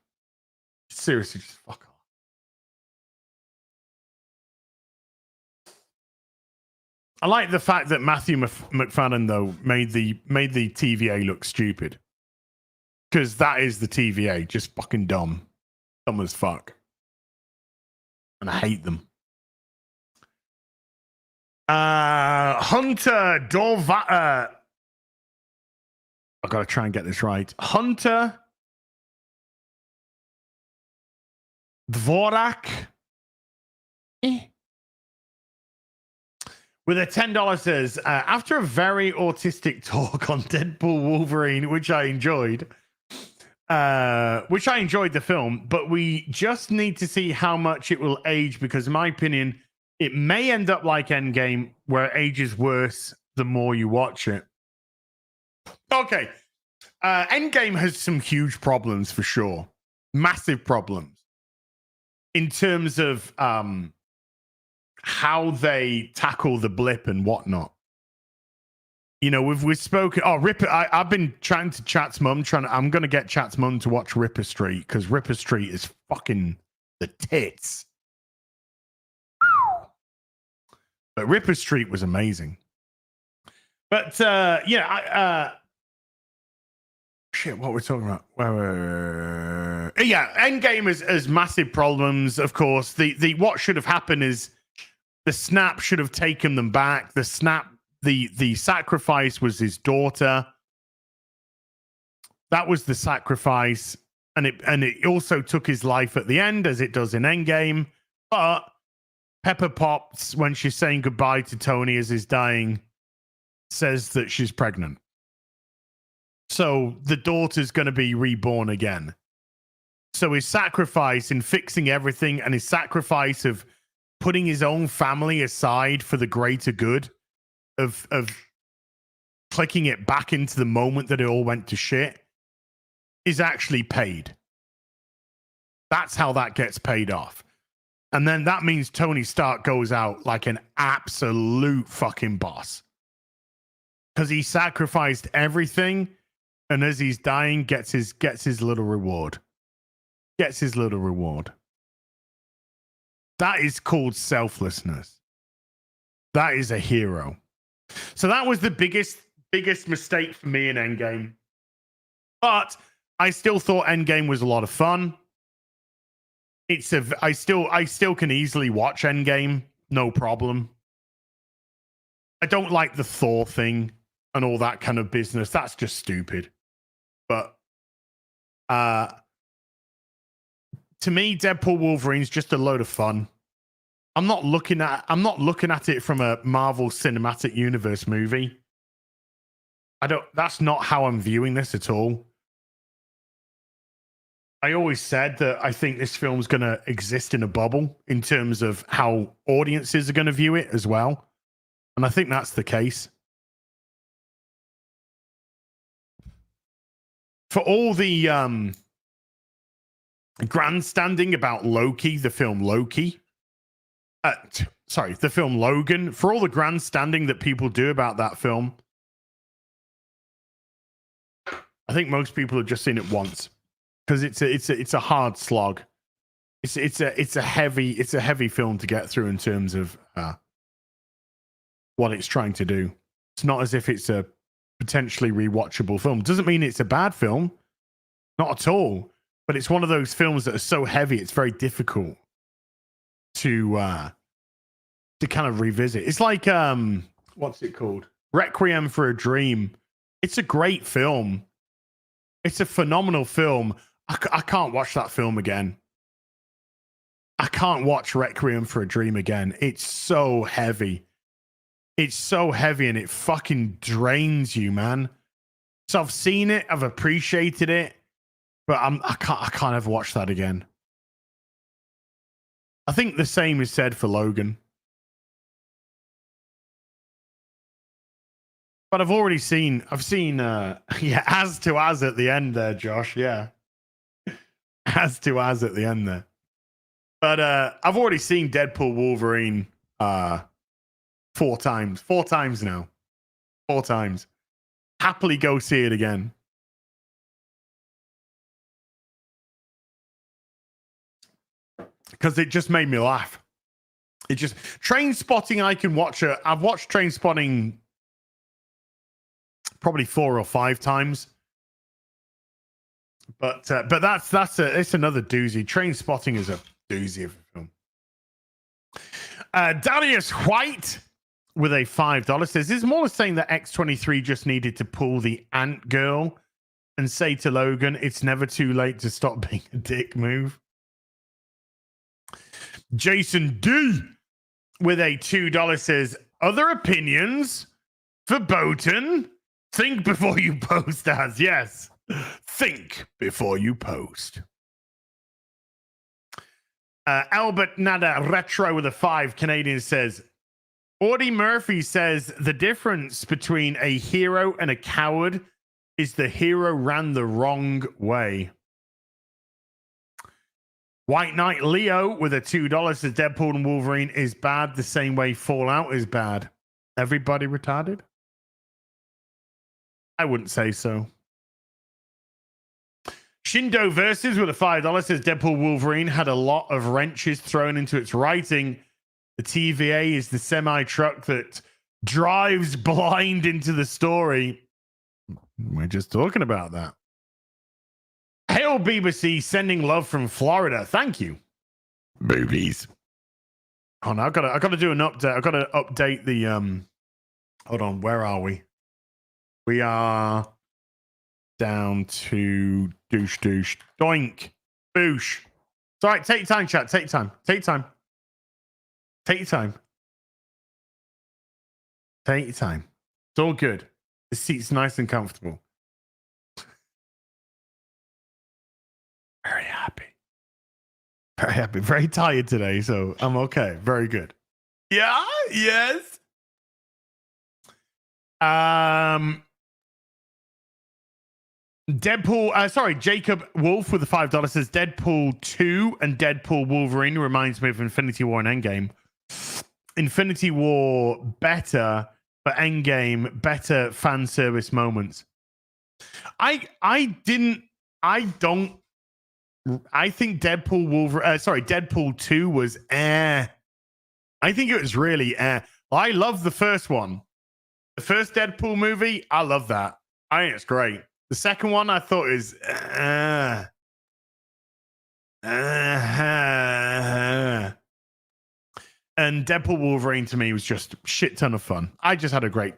Seriously, just fuck off. I like the fact that Matthew McFadden, though, made the TVA look stupid. Because that is the TVA, just fucking dumb. Dumb as fuck. And I hate them. Hunter Dorva... I've got to try and get this right. Hunter Dvorak with a $10 says, after a very autistic talk on Deadpool Wolverine, which I enjoyed the film, but we just need to see how much it will age because in my opinion, it may end up like Endgame where it ages worse the more you watch it. Okay. Endgame has some huge problems for sure. Massive problems. In terms of how they tackle the blip and whatnot. You know, we've spoken. Oh, Ripper. I've been trying to Chat's mum. I'm going to get Chat's mum to watch Ripper Street because Ripper Street is fucking the tits. But Ripper Street was amazing. But shit, what we're talking about? Yeah, Endgame has massive problems. Of course, the what should have happened is The snap should have taken them back. The sacrifice was his daughter. That was the sacrifice. And it also took his life at the end, as it does in Endgame. But Pepper Potts, when she's saying goodbye to Tony as he's dying, says that she's pregnant. So the daughter's going to be reborn again. So his sacrifice in fixing everything and his sacrifice of putting his own family aside for the greater good of clicking it back into the moment that it all went to shit is actually paid. That's how that gets paid off. And then that means Tony Stark goes out like an absolute fucking boss. Because he sacrificed everything, and as he's dying, gets his little reward. Gets his little reward. That is called selflessness. That is a hero. So that was the biggest mistake for me in Endgame. But I still thought Endgame was a lot of fun. I still can easily watch Endgame, no problem. I don't like the Thor thing and all that kind of business. That's just stupid. But to me, Deadpool Wolverine's just a load of fun. I'm not looking at it from a Marvel Cinematic Universe movie. That's not how I'm viewing this at all. I always said that I think this film's going to exist in a bubble in terms of how audiences are going to view it as well. And I think that's the case. For all the grandstanding about Loki, the film Loki, the film Logan, for all the grandstanding that people do about that film, I think most people have just seen it once. Because it's a hard slog. It's a heavy film to get through in terms of what it's trying to do. It's not as if it's a potentially rewatchable film. Doesn't mean it's a bad film, not at all. But it's one of those films that are so heavy, it's very difficult to kind of revisit. It's like what's it called? Requiem for a Dream. It's a great film. It's a phenomenal film. I can't watch that film again. I can't watch Requiem for a Dream again. It's so heavy. It's so heavy and it fucking drains you, man. So I've seen it, I've appreciated it, but I can't ever watch that again. I think the same is said for Logan. But I've seen yeah, as at the end there, Josh, yeah. As at the end there. But I've already seen Deadpool Wolverine 4 times. 4 times now. 4 times. Happily go see it again. Because it just made me laugh. It just Train Spotting I can watch. I've watched Train Spotting probably 4 or 5 times. But it's another doozy. Train Spotting is a doozy of a film. Darius White with a $5 says, is Mauler saying that X-23 just needed to pull the Ant Girl and say to Logan, it's never too late to stop being a dick move? Jason D with a $2 says, other opinions for Bowton? Think before you post, as yes. Think before you post. Albert Nada Retro with a 5 Canadian says, Audie Murphy says the difference between a hero and a coward is the hero ran the wrong way. White Knight Leo with a $2 says Deadpool and Wolverine is bad the same way Fallout is bad. Everybody retarded? I wouldn't say so. Shindo Versus with a $5 says Deadpool Wolverine had a lot of wrenches thrown into its writing. The TVA is the semi-truck that drives blind into the story. We're just talking about that. Hail BBC sending love from Florida. Thank you. Boobies. Oh no, I gotta do an update. I gotta update the hold on, where are we? We are down to douche doink boosh. It's all right, take your time, chat. Take your time. Take your time. Take your time. Take your time. It's all good. The seat's nice and comfortable. Very happy. Very happy. Very tired today, so I'm okay. Very good. Yeah, yes. Deadpool, Jacob Wolf with the $5 says Deadpool 2 and Deadpool Wolverine reminds me of Infinity War and Endgame. Infinity War better, but Endgame better fan service moments. I think Deadpool 2 was I think it was really I love the first one. The first Deadpool movie, I love that. I think it's great. The second one, I thought is and Deadpool Wolverine to me was just a shit ton of fun. I just had a great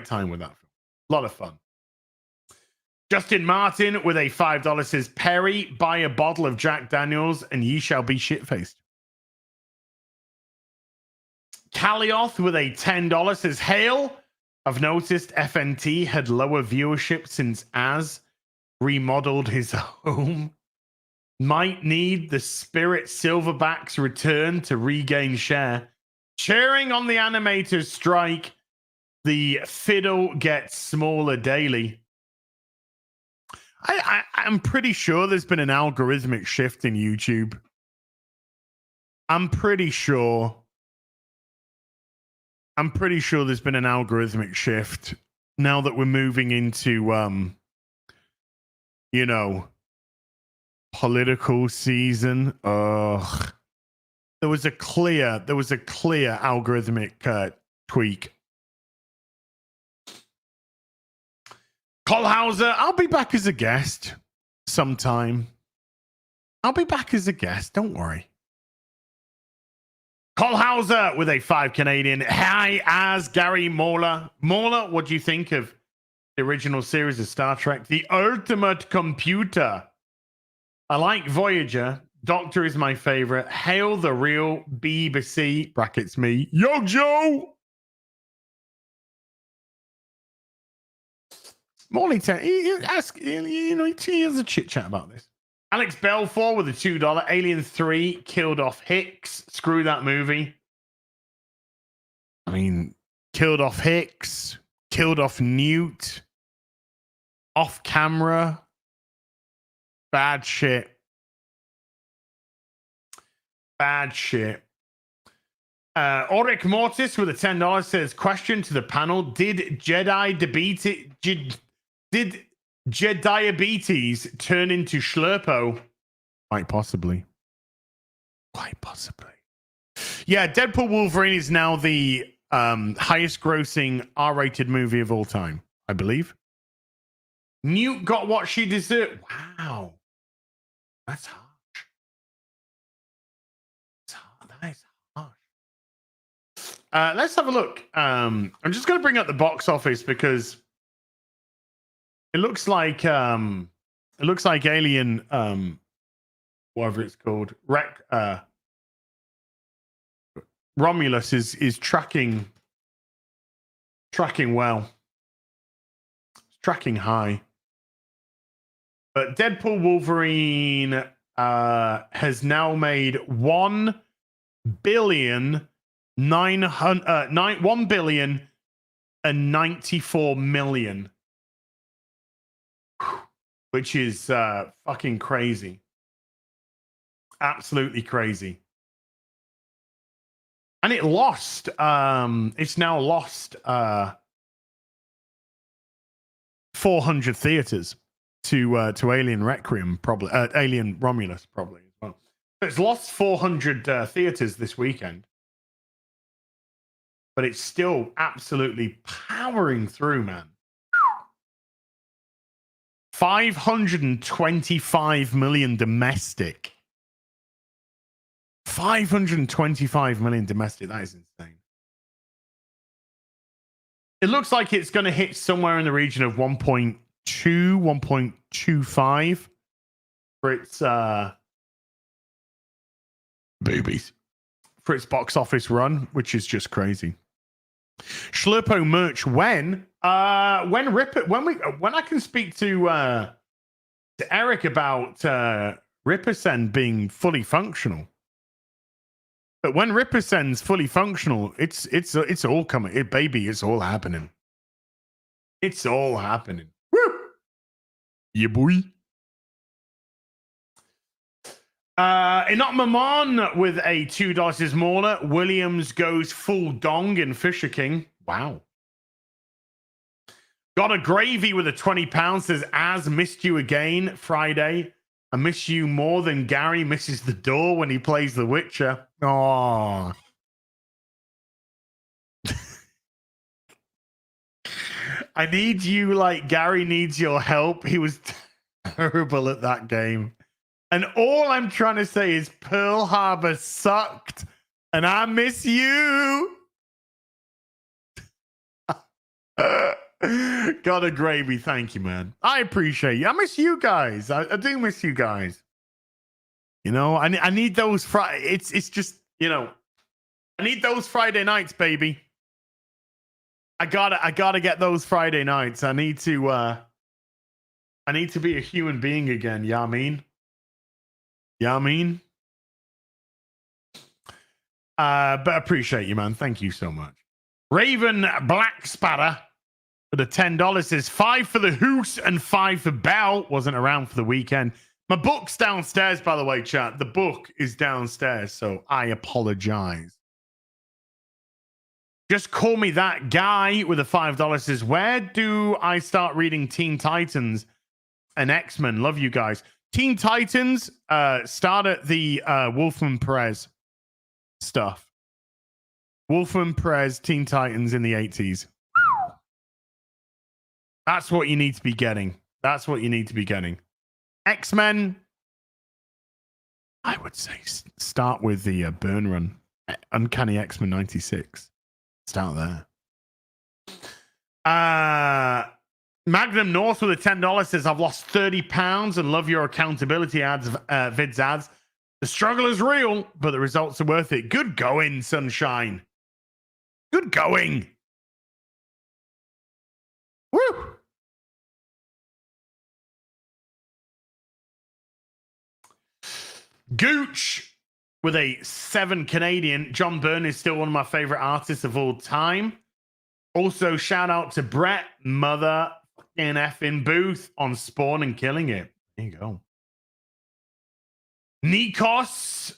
time with that film. A lot of fun. Justin Martin with a $5 says, Perry, buy a bottle of Jack Daniels and ye shall be shit-faced. Calioth with a $10 says, Hail, I've noticed FNT had lower viewership since Az remodeled his home. Might need the Spirit Silverbacks return to regain share. Cheering on the animators strike, the fiddle gets smaller daily. I'm pretty sure there's been an algorithmic shift in YouTube. I'm pretty sure there's been an algorithmic shift now that we're moving into political season. Ugh. There was a clear algorithmic tweak. Colhauser, I'll be back as a guest sometime. I'll be back as a guest, don't worry. Colhauser with a 5 Canadian. Hi, as Gary Moeller. Moeller, what do you think of the original series of Star Trek? The Ultimate Computer. I like Voyager. Doctor is my favorite. Hail the real BBC, brackets me. Yo, Joe! Morley, he has a chit chat about this. Alex Belfour with a $2. Alien 3 killed off Hicks. Screw that movie. I mean, killed off Hicks, killed off Newt, off camera. Bad shit. Bad shit. Auric Mortis with a $10 says, question to the panel, did Jediabetes turn into Schlurpo? Quite possibly. Yeah, Deadpool Wolverine is now the highest grossing R-rated movie of all time, I believe. Newt got what she deserved. Wow. That's harsh. That is harsh. Let's have a look. I'm just going to bring up the box office because it looks like Alien, whatever it's called, Romulus is tracking well. It's tracking high. But Deadpool Wolverine has now made $1 billion and 94 million, which is fucking crazy. Absolutely crazy. And it lost. It's now lost 400 theaters to Alien Requiem, probably Alien Romulus, probably as well. It's lost 400 theaters this weekend, but it's still absolutely powering through, man. 525 million domestic. 525 million domestic. That is insane. It looks like it's going to hit somewhere in the region of 1.2, 1.25 for its boobies. For its box office run, which is just crazy. Schlurpo merch when I can speak to Eric about Rippersen being fully functional. But when Rippersen's fully functional, it's all coming. Baby, it's all happening. It's all happening. Woo! Yeah, boy. Enoch Mamon with a $2 smaller. Williams goes full dong in Fisher King. Wow. Got a gravy with a £20. Says, as missed you again Friday. I miss you more than Gary misses the door when he plays The Witcher. Oh. I need you like Gary needs your help. He was terrible at that game. And all I'm trying to say is Pearl Harbor sucked. And I miss you. God a gravy. Thank you, man. I appreciate you. I miss you guys. I do miss you guys. You know, I need those Friday. It's just, you know, I need those Friday nights, baby. I gotta get those Friday nights. I need to be a human being again. Yeah, I mean. Yeah, I mean. But appreciate you, man. Thank you so much. Raven Black Spatter for the $10 says 5 for the Hoos and 5 for Bell. Wasn't around for the weekend. My book's downstairs, by the way, chat. The book is downstairs, so I apologize. Just call me that guy with a $5 says, where do I start reading Teen Titans and X-Men? Love you guys. Teen Titans, start at the Wolfman Perez stuff. Wolfman Perez, Teen Titans in the 80s. That's what you need to be getting. That's what you need to be getting. X-Men, I would say start with the Burn Run. Uncanny X-Men 96. Start there. Magnum North with a $10 says, I've lost 30 pounds and love your accountability ads, vids ads. The struggle is real, but the results are worth it. Good going, Sunshine. Good going. Woo! Gooch with a 7 Canadian. John Byrne is still one of my favorite artists of all time. Also, shout out to Brett, mother effing Booth on Spawn and killing it. There you go. Nikos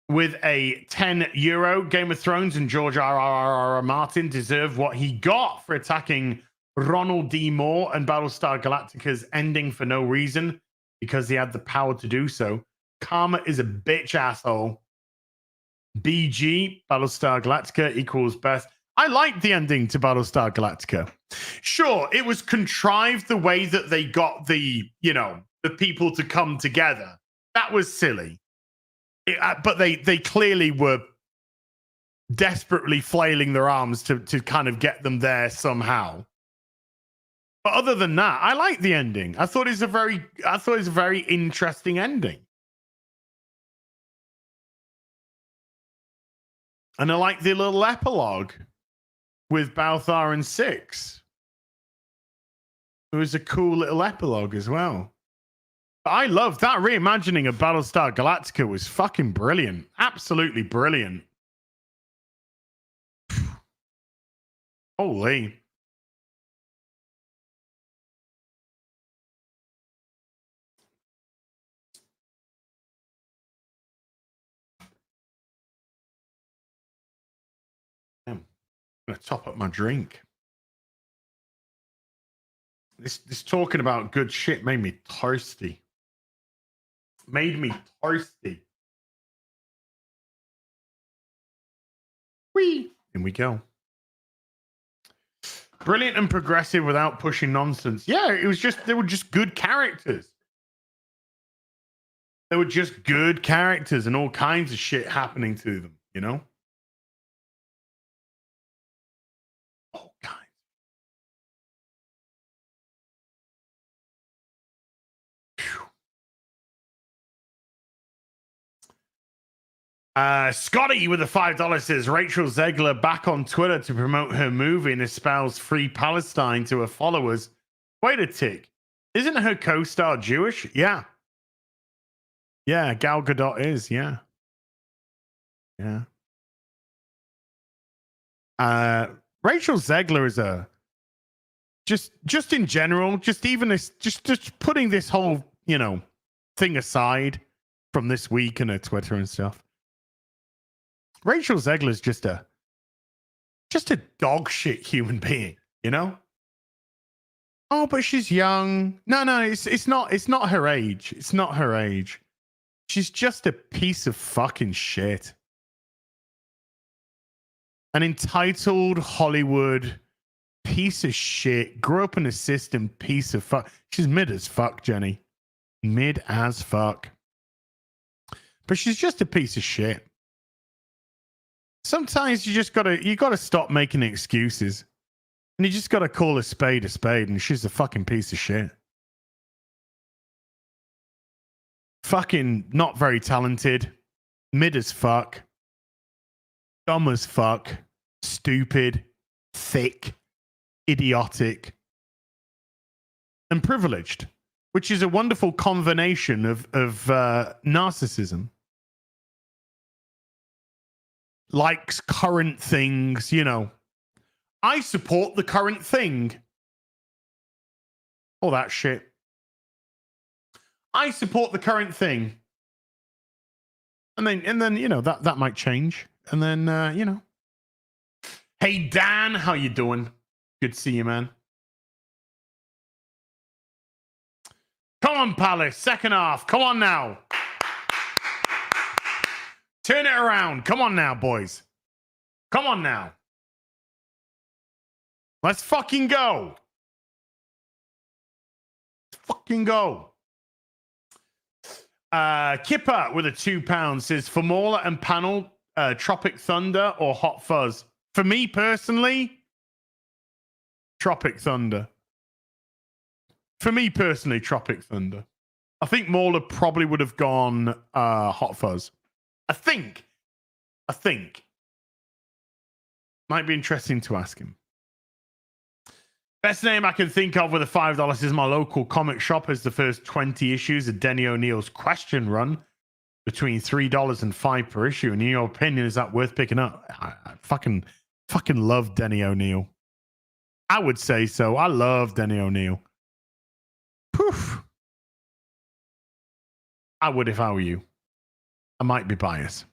with a €10. Game of Thrones and George R.R.R. Martin deserve what he got for attacking Ronald D. Moore and Battlestar Galactica's ending for no reason because he had the power to do so. Karma is a bitch, asshole. BG, Battlestar Galactica equals best. I liked the ending to Battlestar Galactica. Sure, it was contrived the way that they got the people to come together. That was silly. But they clearly were desperately flailing their arms to kind of get them there somehow. But other than that, I like the ending. I thought it was a very interesting ending. And I like the little epilogue with Balthar and Six. It was a cool little epilogue as well. But I love that reimagining of Battlestar Galactica was fucking brilliant. Absolutely brilliant. Holy. I'm gonna top up my drink. This talking about good shit made me thirsty. Made me thirsty. Whee! In we go. Brilliant and progressive without pushing nonsense. Yeah, they were just good characters. They were just good characters and all kinds of shit happening to them, you know? All kinds. Scotty with the $5 says Rachel Zegler back on Twitter to promote her movie and espouse free Palestine to her followers. Wait a tick. Isn't her co-star Jewish? Yeah. Yeah, Gal Gadot is, yeah. Yeah. Rachel Zegler is a just in general, just putting this whole, you know, thing aside from this week and her Twitter and stuff. Rachel Zegler is just a dog shit human being, you know? Oh, but she's young. No, it's not her age. It's not her age. She's just a piece of fucking shit. An entitled Hollywood piece of shit. Grew up in a system piece of fuck. She's mid as fuck, Jenny. Mid as fuck. But she's just a piece of shit. Sometimes you gotta stop making excuses. And you just gotta call a spade, and she's a fucking piece of shit. Fucking not very talented. Mid as fuck. Dumb as fuck. Stupid. Thick. Idiotic. And privileged. Which is a wonderful combination of narcissism. Likes current things, you know. I support the current thing. All that shit. I support the current thing. And then you know, that might change. And then you know. Hey Dan, how you doing? Good to see you, man. Come on, Palace. Second half. Come on now. Turn it around. Come on now, boys. Come on now. Let's fucking go. Let's fucking go. Kipper with a £2 says, for Mauler and Panel, Tropic Thunder or Hot Fuzz? For me personally, Tropic Thunder. For me personally, Tropic Thunder. I think Mauler probably would have gone Hot Fuzz. I think. Might be interesting to ask him. Best name I can think of with a $5 is my local comic shop as the first 20 issues of Denny O'Neil's Question Run between $3 and $5 per issue. And in your opinion, is that worth picking up? I fucking love Denny O'Neil. I would say so. I love Denny O'Neil. Poof. I would if I were you. I might be biased.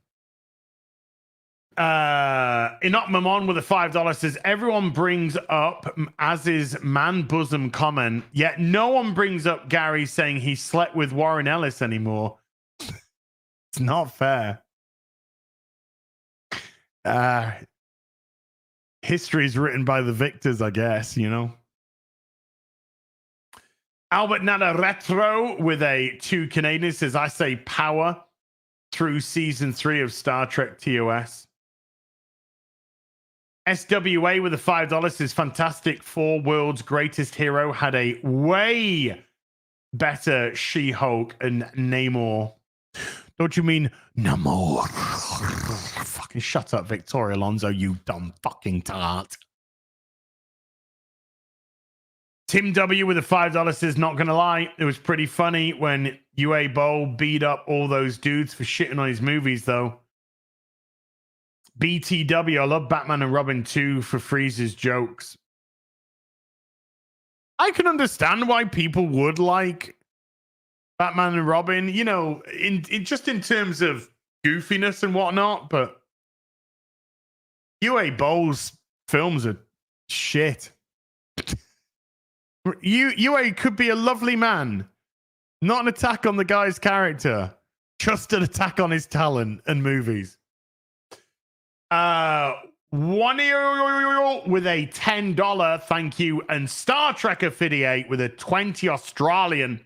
Enoch Mamon with a $5 says, everyone brings up as is man bosom comment, yet no one brings up Gary saying he slept with Warren Ellis anymore. It's not fair. History is written by the victors, I guess, you know. Albert Nada Retro with a 2 Canadian says, I say power through season 3 of Star Trek TOS. SWA with a $5 says, Fantastic Four World's Greatest Hero had a way better She-Hulk and Namor. Don't you mean Namor? Fucking shut up, Victoria Alonso, you dumb fucking tart. Tim W with a $5 says, not gonna lie, it was pretty funny when UA Bowl beat up all those dudes for shitting on his movies, though. BTW, I love Batman and Robin 2 for Freeze's jokes. I can understand why people would like Batman and Robin, you know, in just in terms of goofiness and whatnot, but UA Bowl's films are shit. UA could be a lovely man. Not an attack on the guy's character. Just an attack on his talent and movies. One with a $10 thank you, and Star Trek Affiliate with a 20 Australian.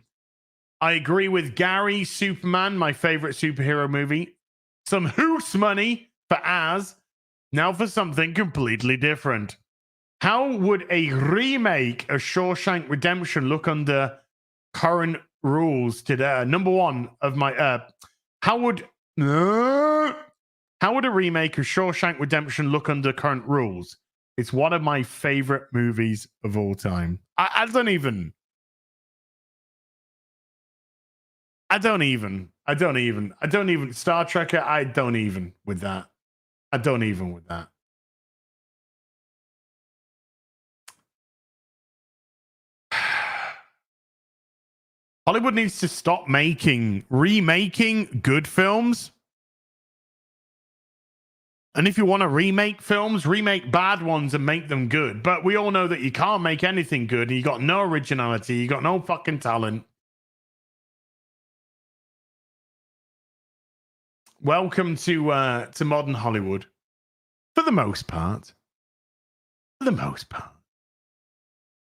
I agree with Gary. Superman, my favorite superhero movie. Some hoose money for Az. Now for something completely different. How would a remake of Shawshank Redemption look under current rules today? Number one of my how would a remake of Shawshank Redemption look under current rules? It's one of my favorite movies of all time. I don't even. Star Trek. I don't even with that. Hollywood needs to stop remaking good films. And if you want to remake films, remake bad ones and make them good. But we all know that you can't make anything good. You got no originality. You got no fucking talent. Welcome to modern Hollywood. For the most part.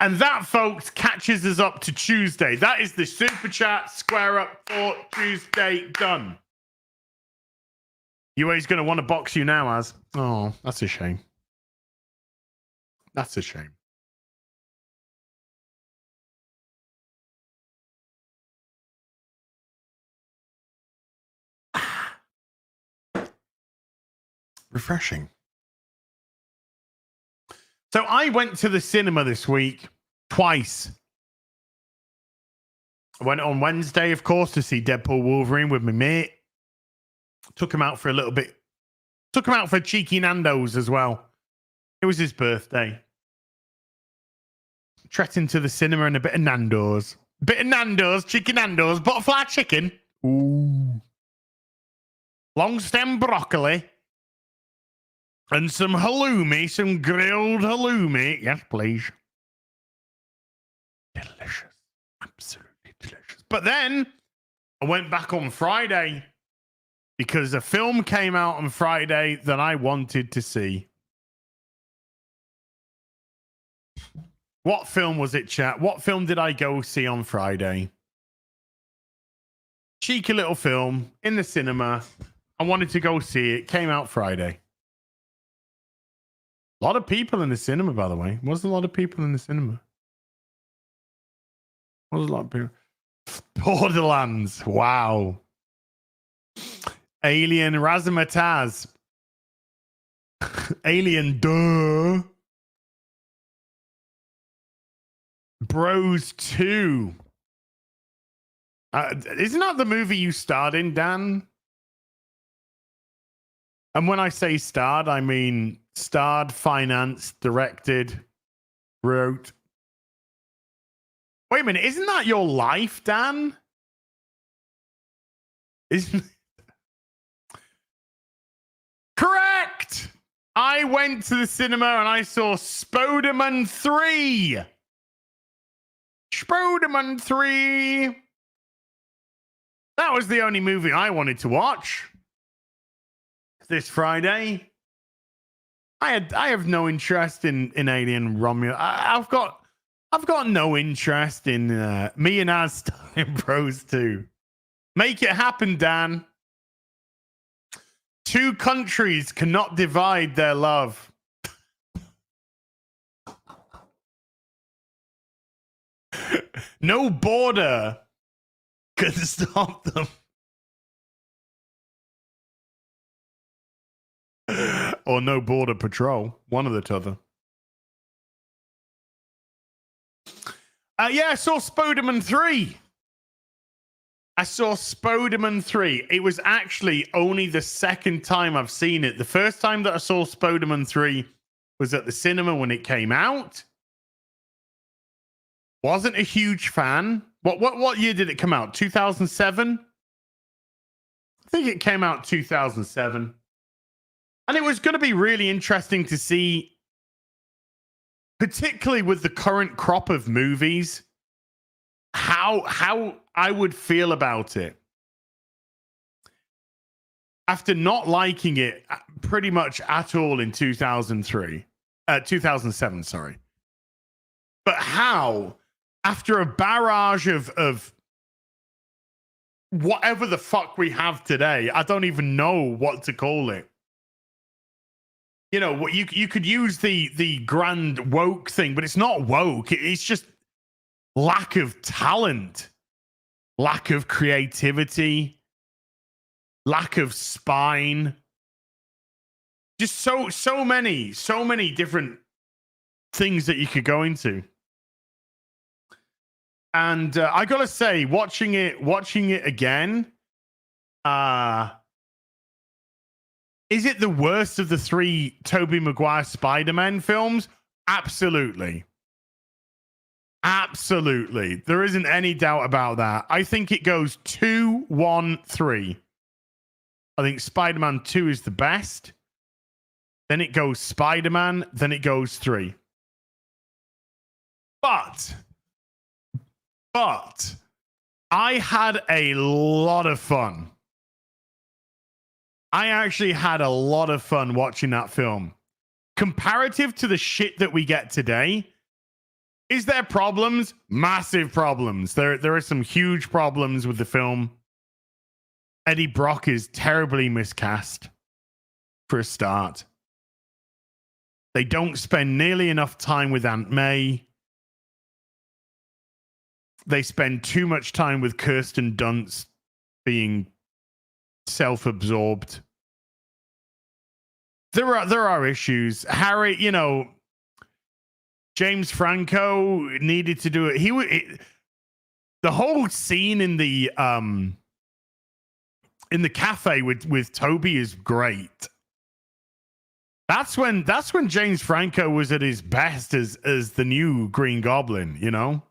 And that, folks, catches us up to Tuesday. That is the Super Chat Square Up for Tuesday done. UA's going to want to box you now, Az. Oh, that's a shame. Refreshing. So I went to the cinema this week twice. I went on Wednesday, of course, to see Deadpool Wolverine with my mate. Took him out for a little bit. Took him out for cheeky Nando's as well. It was his birthday. Trekked into the cinema and a bit of Nando's. Cheeky Nando's, butterfly chicken. Ooh. Long stem broccoli. And some halloumi, some grilled halloumi. Yes, please. Delicious. Absolutely delicious. But then I went back on Friday because a film came out on Friday that I wanted to see. What film was it, chat? What film did I go see on Friday? Cheeky little film in the cinema. I wanted to go see it. Came out Friday. A lot of people in the cinema, by the way. Wasn't a lot of people in the cinema. Was a lot of people. Borderlands. Wow. Alien Razzmatazz. Alien Duh. Bros 2. Isn't that the movie you starred in, Dan? And when I say starred, I mean starred, financed, directed, wrote. Wait a minute, isn't that your life, Dan? Isn't correct? I went to the cinema and I saw Spider-Man 3. Spider-Man 3. That was the only movie I wanted to watch this Friday. I have no interest in Alien Romeo. I've got no interest in me and Az starring Bros 2. Make it happen, Dan. Two countries cannot divide their love. No border can stop them. Or no border patrol. One or the t'other. Yeah, I saw Spider-Man 3. It was actually only the second time I've seen it. The first time that I saw Spider-Man 3 was at the cinema when it came out. Wasn't a huge fan. What year did it come out? 2007? I think it came out 2007. And it was going to be really interesting to see, particularly with the current crop of movies, how I would feel about it. After not liking it pretty much at all in 2007, sorry. But how, after a barrage of whatever the fuck we have today. I don't even know what to call it. You know, what you could use the grand woke thing, but it's not woke. It's just lack of talent, lack of creativity, lack of spine. Just so many different things that you could go into. And I gotta say, watching it again, is it the worst of the 3 Tobey Maguire Spider-Man films? Absolutely. Absolutely. There isn't any doubt about that. I think it goes 2, 1, 3. I think Spider-Man 2 is the best. Then it goes Spider-Man. Then it goes 3. But I had a lot of fun. I actually had a lot of fun watching that film. Comparative to the shit that we get today, is there problems? Massive problems. There are some huge problems with the film. Eddie Brock is terribly miscast, for a start. They don't spend nearly enough time with Aunt May. They spend too much time with Kirsten Dunst being self-absorbed. There are issues. Harry, you know, James Franco needed to do it. The whole scene in the cafe with Toby is great. That's when James Franco was at his best as the new Green Goblin, you know?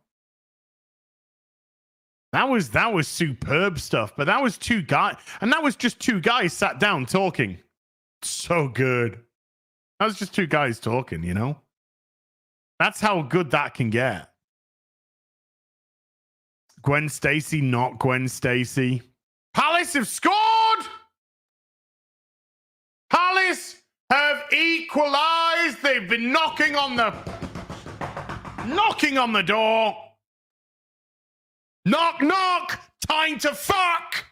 That was superb stuff, but that was just 2 guys sat down talking. So good. That was just 2 guys talking, you know? That's how good that can get. Gwen Stacy, not Gwen Stacy. Palace have scored! Palace have equalized. They've been knocking on the door. Knock, knock. Time to fuck.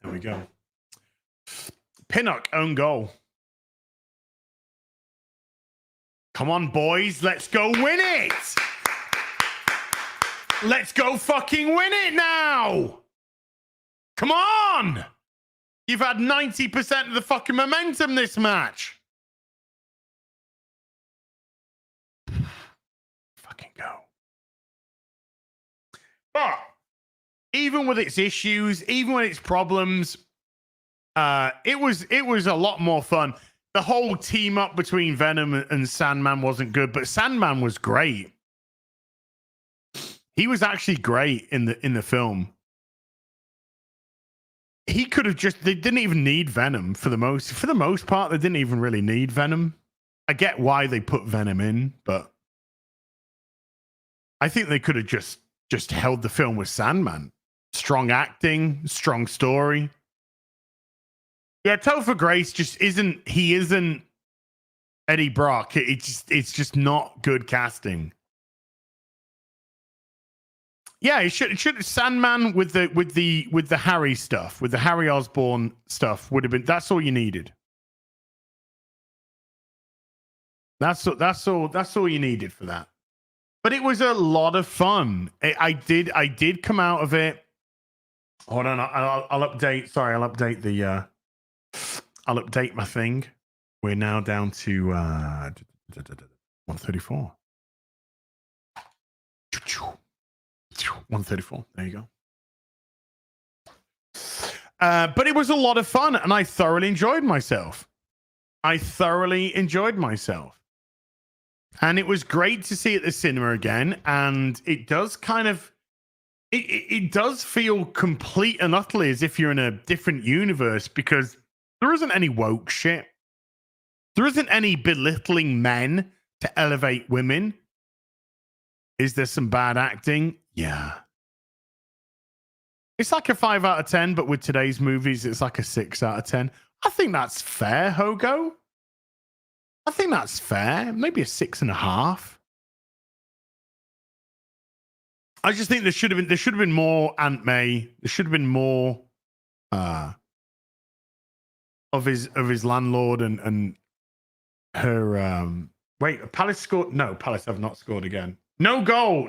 There we go. Pinnock, own goal. Come on, boys. Let's go win it. Let's go fucking win it now. Come on. You've had 90% of the fucking momentum this match. Fucking go. But even with its issues, even with its problems, it was a lot more fun. The whole team up between Venom and Sandman wasn't good, but Sandman was great. He was actually great in the film. He could have they didn't even need Venom for the most part. They didn't even really need Venom. I get why they put Venom in, but I think they could have just held the film with Sandman. Strong acting, strong story. Yeah, Topher Grace just isn't Eddie Brock. It's just not good casting. Yeah, it should Sandman with the Harry stuff, with the Harry Osborn stuff would have been. That's all you needed. That's all you needed for that. But it was a lot of fun. I did come out of it. Hold on, I'll update. Sorry, I'll update the. I'll update my thing. We're now down to 134. 134. There you go. But it was a lot of fun, and I thoroughly enjoyed myself. And it was great to see it at the cinema again. And it does kind of, it does feel complete and utterly as if you're in a different universe, because there isn't any woke shit. There isn't any belittling men to elevate women. Is there some bad acting? Yeah. It's like a 5 out of 10, but with today's movies, it's like a 6 out of 10. I think that's fair, Hogo. I think that's fair. Maybe a 6.5. I just think there should have been more Aunt May. There should have been more of his landlord and her wait, Palace scored. No, Palace have not scored again. No goal.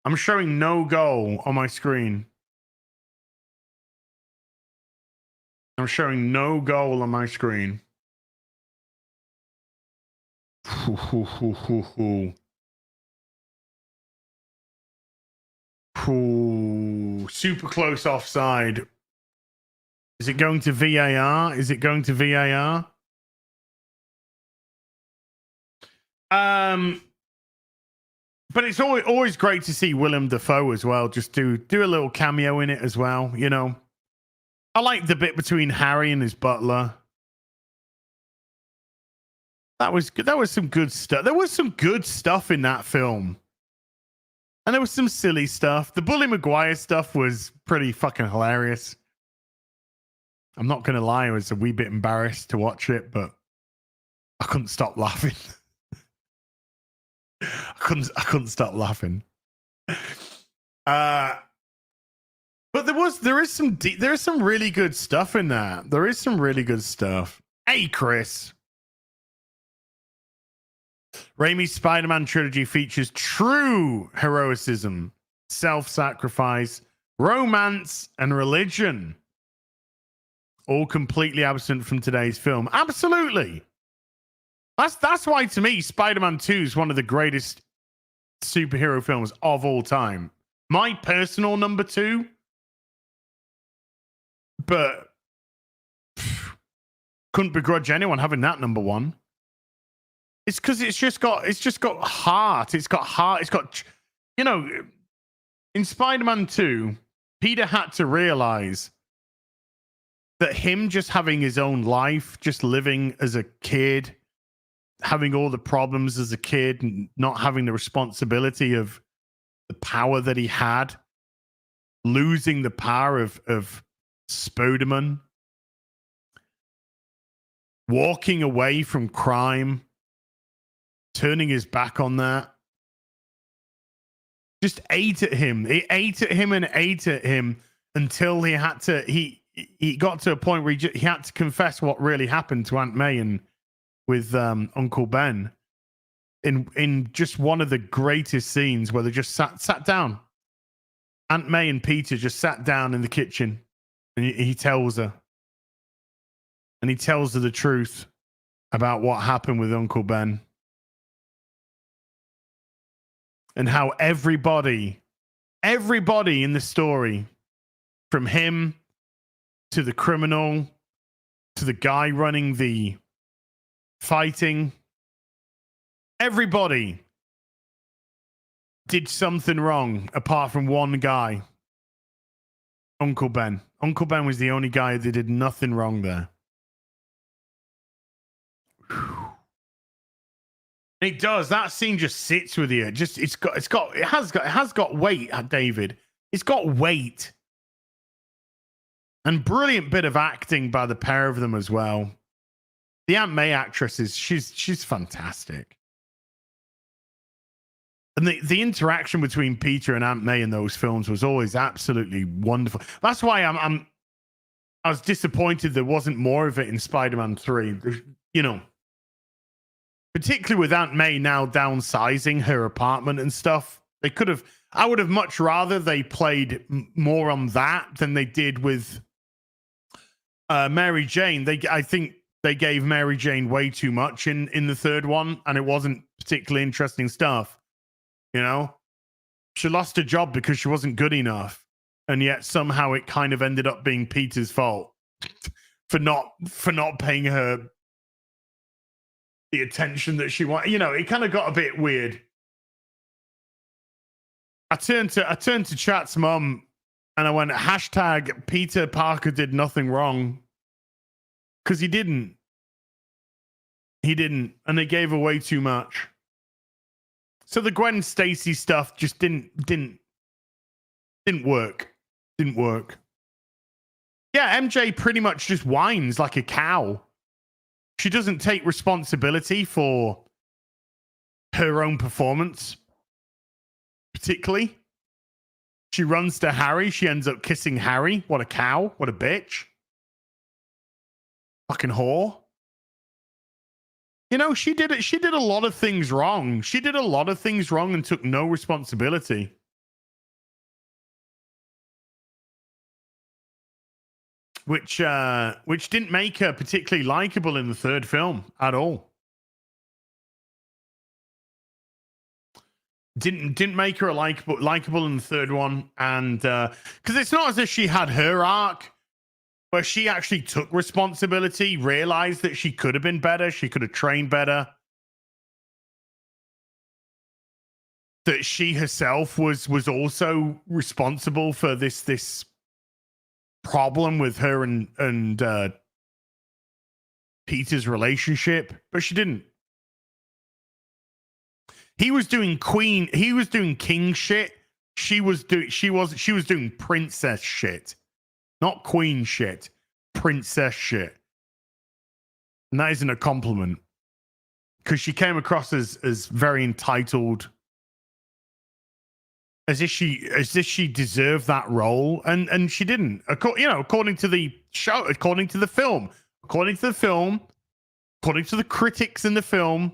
I'm showing no goal on my screen. I'm showing no goal on my screen. Super close offside. Is it going to VAR? But it's always great to see Willem Dafoe as well. Just do a little cameo in it as well. You know, I like the bit between Harry and his butler. That was good. That was some good stuff. There was some good stuff in that film. And there was some silly stuff. The Bully Maguire stuff was pretty fucking hilarious. I'm not going to lie. I was a wee bit embarrassed to watch it, but I couldn't stop laughing. I couldn't stop laughing. But there is some really good stuff in that. There is some really good stuff. Hey, Chris. Raimi's Spider-Man trilogy features true heroicism, self-sacrifice, romance, and religion. All completely absent from today's film. Absolutely. That's why, to me, Spider-Man 2 is one of the greatest superhero films of all time. My personal number 2. But couldn't begrudge anyone having that number 1. It's because it's just got heart. It's got heart. It's got, you know, in Spider-Man 2, Peter had to realize that him just having his own life, just living as a kid, having all the problems as a kid, and not having the responsibility of the power that he had, losing the power of Spider-Man, walking away from crime, turning his back on that, just ate at him. It ate at him and ate at him until he had to. He got to a point where he had to confess what really happened to Aunt May and with Uncle Ben in just one of the greatest scenes where they just sat down. Aunt May and Peter just sat down in the kitchen, and he tells her, and he tells her the truth about what happened with Uncle Ben. And how everybody in the story, from him to the criminal to the guy running the fighting, everybody did something wrong apart from one guy, Uncle Ben. Uncle Ben was the only guy that did nothing wrong there. It does. That scene just sits with you. Just it has got weight, David. It's got weight. And brilliant bit of acting by the pair of them as well. The Aunt May actress she's fantastic. And the interaction between Peter and Aunt May in those films was always absolutely wonderful. That's why I was disappointed there wasn't more of it in Spider-Man 3. You know, particularly with Aunt May now downsizing her apartment and stuff. I would have much rather they played more on that than they did with Mary Jane. I think they gave Mary Jane way too much in the third one, and it wasn't particularly interesting stuff. You know, she lost her job because she wasn't good enough, and yet somehow it kind of ended up being Peter's fault for not paying her the attention that she wanted. You know, it kind of got a bit weird. I turned to Chat's mum and I went, hashtag Peter Parker did nothing wrong. Because he didn't. And they gave away too much. So the Gwen Stacy stuff just didn't work. Didn't work. Yeah, MJ pretty much just whines like a cow. She doesn't take responsibility for her own performance, particularly. She runs to Harry. She ends up kissing Harry. What a cow. What a bitch. Fucking whore. You know, she did it. She did a lot of things wrong. She did a lot of things wrong and took no responsibility. Which didn't make her particularly likable in the third film at all. Didn't make her a likable in the third one, and because it's not as if she had her arc where she actually took responsibility, realized that she could have been better, she could have trained better, that she herself was also responsible for this problem with her and Peter's relationship, but she didn't. He was doing king shit. She was doing princess shit. Not queen shit. Princess shit. And that isn't a compliment. Because she came across as very entitled. As if she deserved that role. And she didn't. According to the show, according to the film, according to the critics in the film,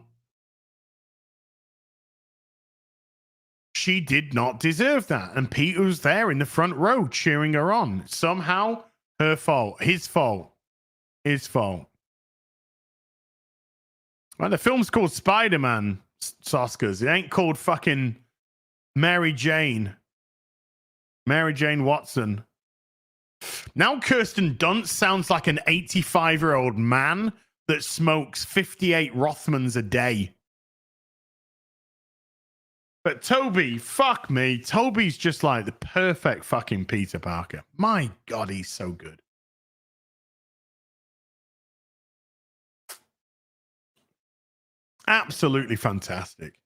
she did not deserve that. And Peter was there in the front row cheering her on. Somehow, her fault. His fault. His fault. Well, the film's called Spider-Man, Soskers. It ain't called fucking Mary Jane. Mary Jane Watson. Now Kirsten Dunst sounds like an 85-year-old man that smokes 58 Rothmans a day. But Toby, fuck me. Toby's just like the perfect fucking Peter Parker. My God, he's so good. Absolutely fantastic.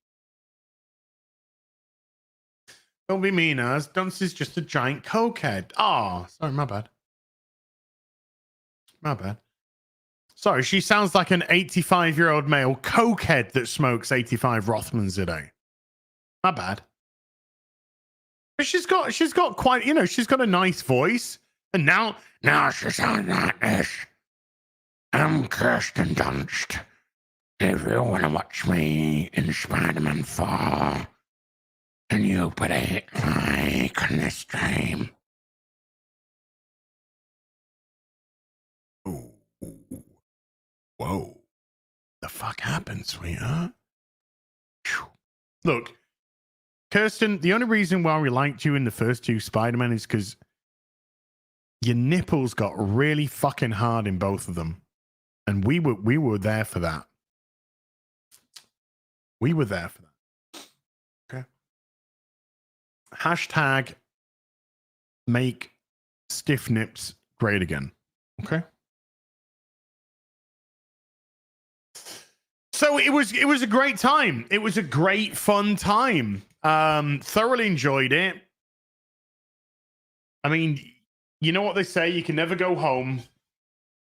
Don't be mean, as Dunst is just a giant cokehead. Oh, sorry, my bad. My bad. Sorry, she sounds like an 85-year-old male cokehead that smokes 85 Rothmans a day. My bad. But she's got quite, she's got a nice voice. And now she sounds like this. I'm Kirsten Dunst. If you want to watch me in Spider-Man 4, can you put a hit like on this stream? Ooh. Whoa. The fuck happened, sweetheart? Whew. Look. Kirsten, the only reason why we liked you in the first two Spider-Man is because your nipples got really fucking hard in both of them. And we were there for that. We were there for that. Okay. Hashtag make stiff nips great again. Okay. So it was a great time. It was a great fun time. Thoroughly enjoyed it. I mean, you know what they say, you can never go home.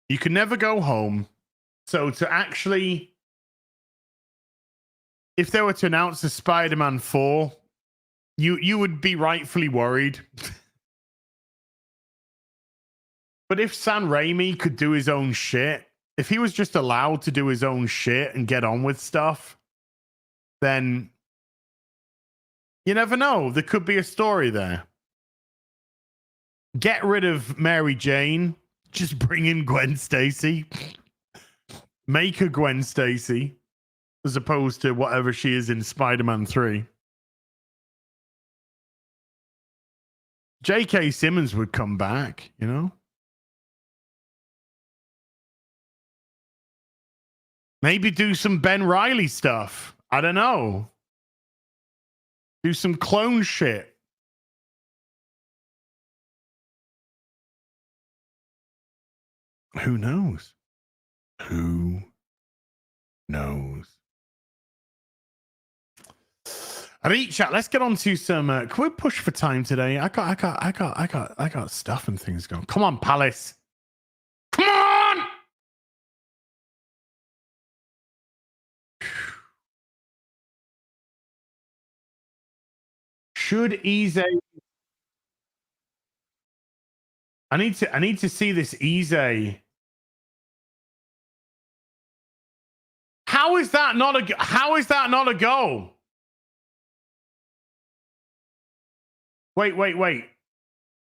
You can never go home. So to actually, if they were to announce the Spider-Man 4, you would be rightfully worried. But if Sam Raimi could do his own shit, if he was just allowed to do his own shit and get on with stuff, then you never know. There could be a story there. Get rid of Mary Jane. Just bring in Gwen Stacy. Make her Gwen Stacy as opposed to whatever she is in Spider-Man 3. J.K. Simmons would come back, you know? Maybe do some Ben Reilly stuff. I don't know. Do some clone shit. Who knows? Who knows? Alright, chat. Let's get on to some. Can we push for time today? I got stuff and things going. Come on, Palace. Come on. Should Eze? I need to see this Eze. How is that not a goal? Wait.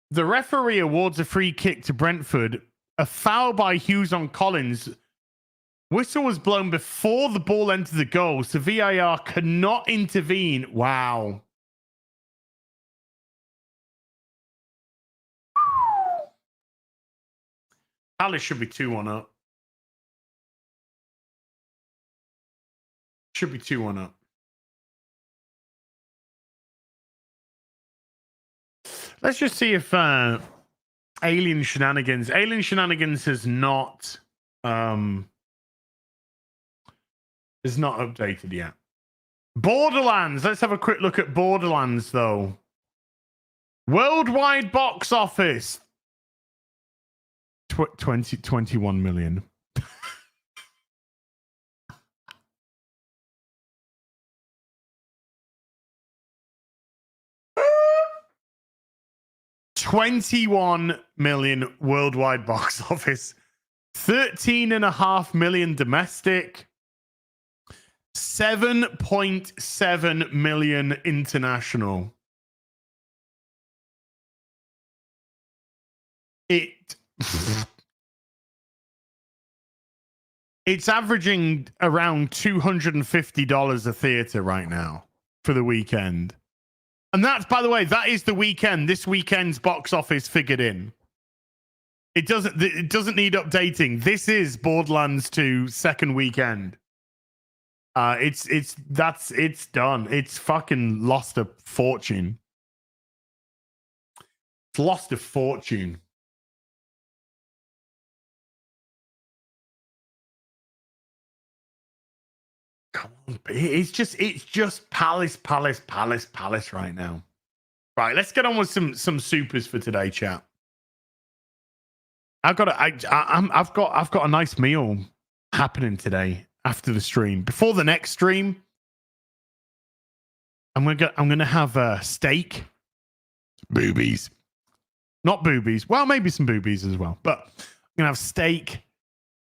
The referee awards a free kick to Brentford. A foul by Hughes on Collins. Whistle was blown before the ball entered the goal, so VAR cannot intervene. Wow. Palace should be 2-1 up. Should be 2-1 up. Let's just see if Alien Shenanigans has not updated yet. Borderlands. Let's have a quick look at Borderlands though. Worldwide box office 21 million. $21 million worldwide box office, 13.5 million domestic, 7.7 million international. It's averaging around $250 a theater right now for the weekend. And that's, by the way, that is the weekend. This weekend's box office figured in. It doesn't need updating. This is Borderlands 2 second weekend. It's done. It's fucking lost a fortune. It's lost a fortune. Come on, it's just Palace right now. Right, let's get on with some supers for today, chat. I've got a nice meal happening today after the stream. Before the next stream, I'm gonna have steak, boobies, not boobies. Well, maybe some boobies as well, but I'm gonna have steak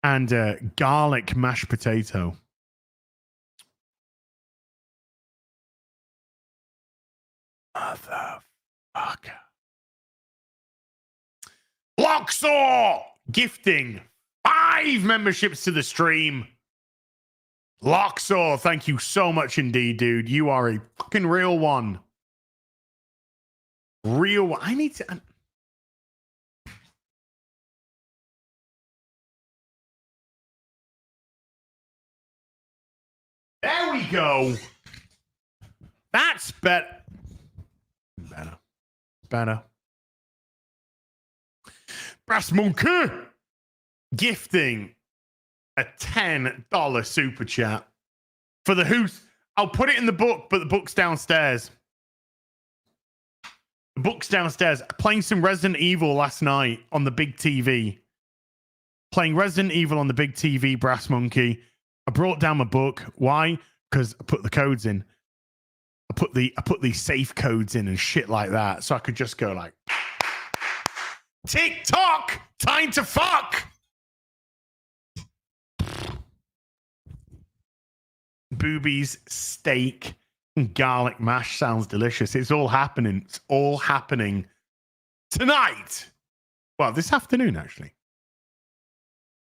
and garlic mashed potato. Motherfucker. Loxor gifting 5 memberships to the stream. Loxor, thank you so much indeed, dude. You are a fucking real one. Real one. I need to... There we go. That's better. Better. Brass Monkey gifting a $10 super chat for the Who's. I'll put it in the book, but the book's downstairs. The book's downstairs. Playing some Resident Evil last night on the big TV. Playing Resident Evil on the big TV, Brass Monkey. I brought down my book. Why? Because I put the codes in. I put the safe codes in and shit like that, so I could just go like, TikTok, time to fuck. Boobies, steak, and garlic mash sounds delicious. It's all happening. It's all happening tonight. Well, this afternoon actually.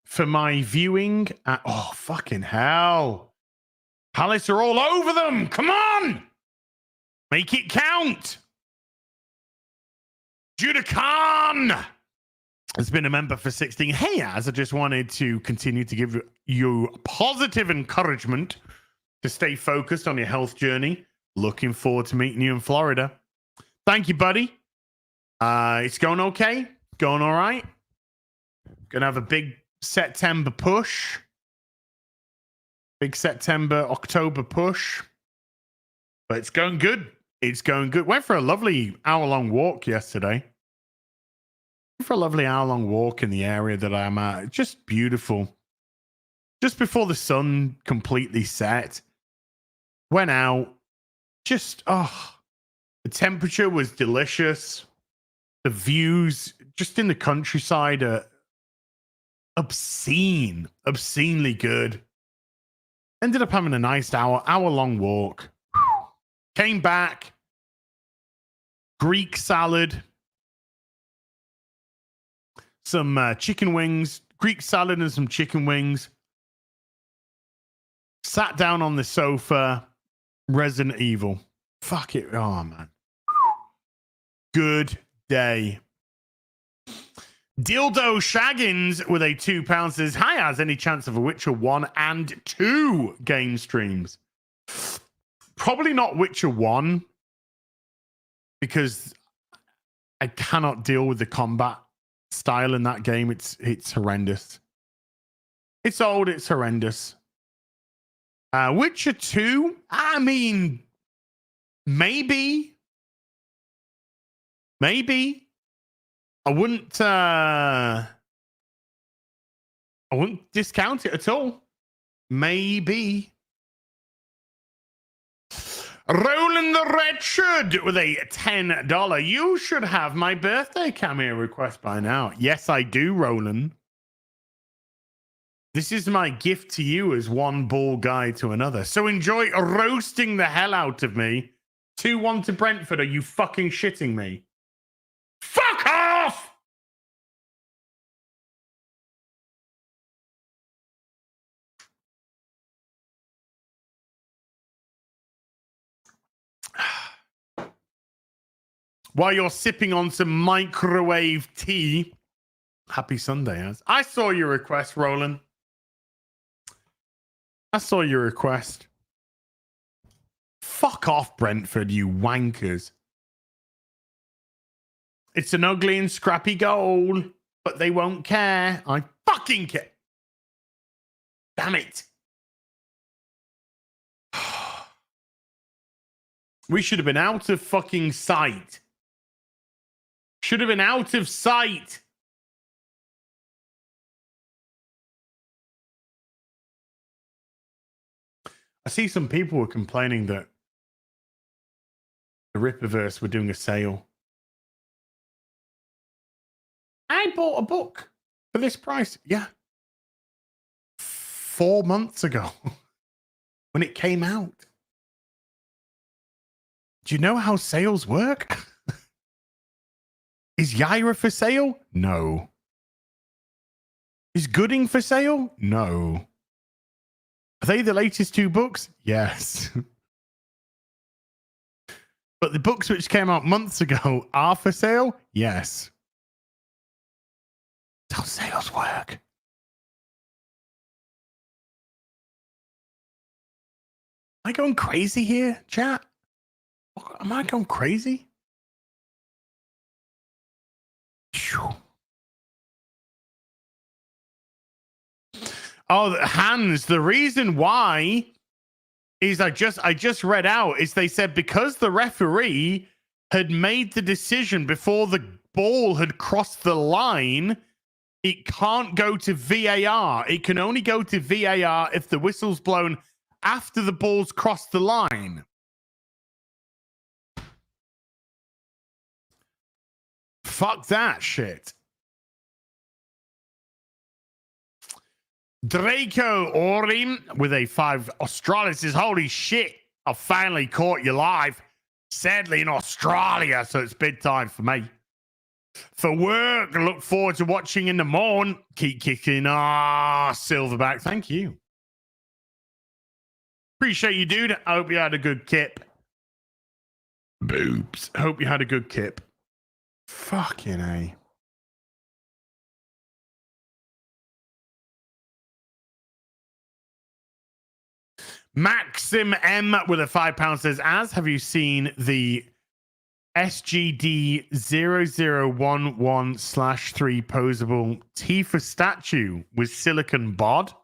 For my viewing at, oh fucking hell. Palace are all over them. Come on. Make it count. Judah Khan has been a member for 16. Hey, Az, I just wanted to continue to give you positive encouragement to stay focused on your health journey. Looking forward to meeting you in Florida. Thank you, buddy. It's going okay. Going all right. Gonna have a big September push. Big September, October push. But it's going good. It's going good. Went for a lovely hour-long walk yesterday. Went for a lovely hour-long walk in the area that I'm at. Just beautiful. Just before the sun completely set. Went out. Just, the temperature was delicious. The views just in the countryside are obscenely good. Ended up having a nice hour-long walk. Came back. Greek salad. Some chicken wings. Greek salad and some chicken wings. Sat down on the sofa. Resident Evil. Fuck it. Oh, man. Good day. Dildo Shaggins with a £2 says, hi, has any chance of a Witcher 1 and 2 game streams? Probably not Witcher 1 because I cannot deal with the combat style in that game. It's horrendous. It's old, it's horrendous. Witcher 2, I mean, maybe. I wouldn't discount it at all. Maybe. Roland the Wretched with a $10. You should have my birthday cameo request by now. Yes, I do, Roland. This is my gift to you as one ball guy to another. So enjoy roasting the hell out of me. 2-1 to Brentford. Are you fucking shitting me? Fuck off! While you're sipping on some microwave tea, happy Sunday, Az. I saw your request, Roland. I saw your request. Fuck off, Brentford, you wankers. It's an ugly and scrappy goal, but they won't care. I fucking care. Damn it. We should have been out of fucking sight. Should have been out of sight. I see some people were complaining that the Rippaverse were doing a sale. I bought a book for this price. Yeah. 4 months ago when it came out. Do you know how sales work? Is Yaira for sale? No. Is Gooding for sale? No. Are they the latest 2 books? Yes. But the books which came out months ago are for sale? Yes. That's how sales work. Am I going crazy here, chat? Am I going crazy? Phew. Oh, Hans, the reason why is I just read out is they said because the referee had made the decision before the ball had crossed the line, it can't go to VAR. It can only go to VAR if the whistle's blown after the ball's crossed the line. Fuck that shit. Draco Orim with a 5 Australia says, holy shit, I finally caught you live. Sadly in Australia, so it's bedtime for me. For work, I look forward to watching in the morning. Keep kicking. Silverback. Thank you. Appreciate you, dude. I hope you had a good kip. Boobs. Hope you had a good kip. Fucking A. Maxim M with a £5 says, as have you seen the SGD 0011/3 posable Tifa statue with silicon bod?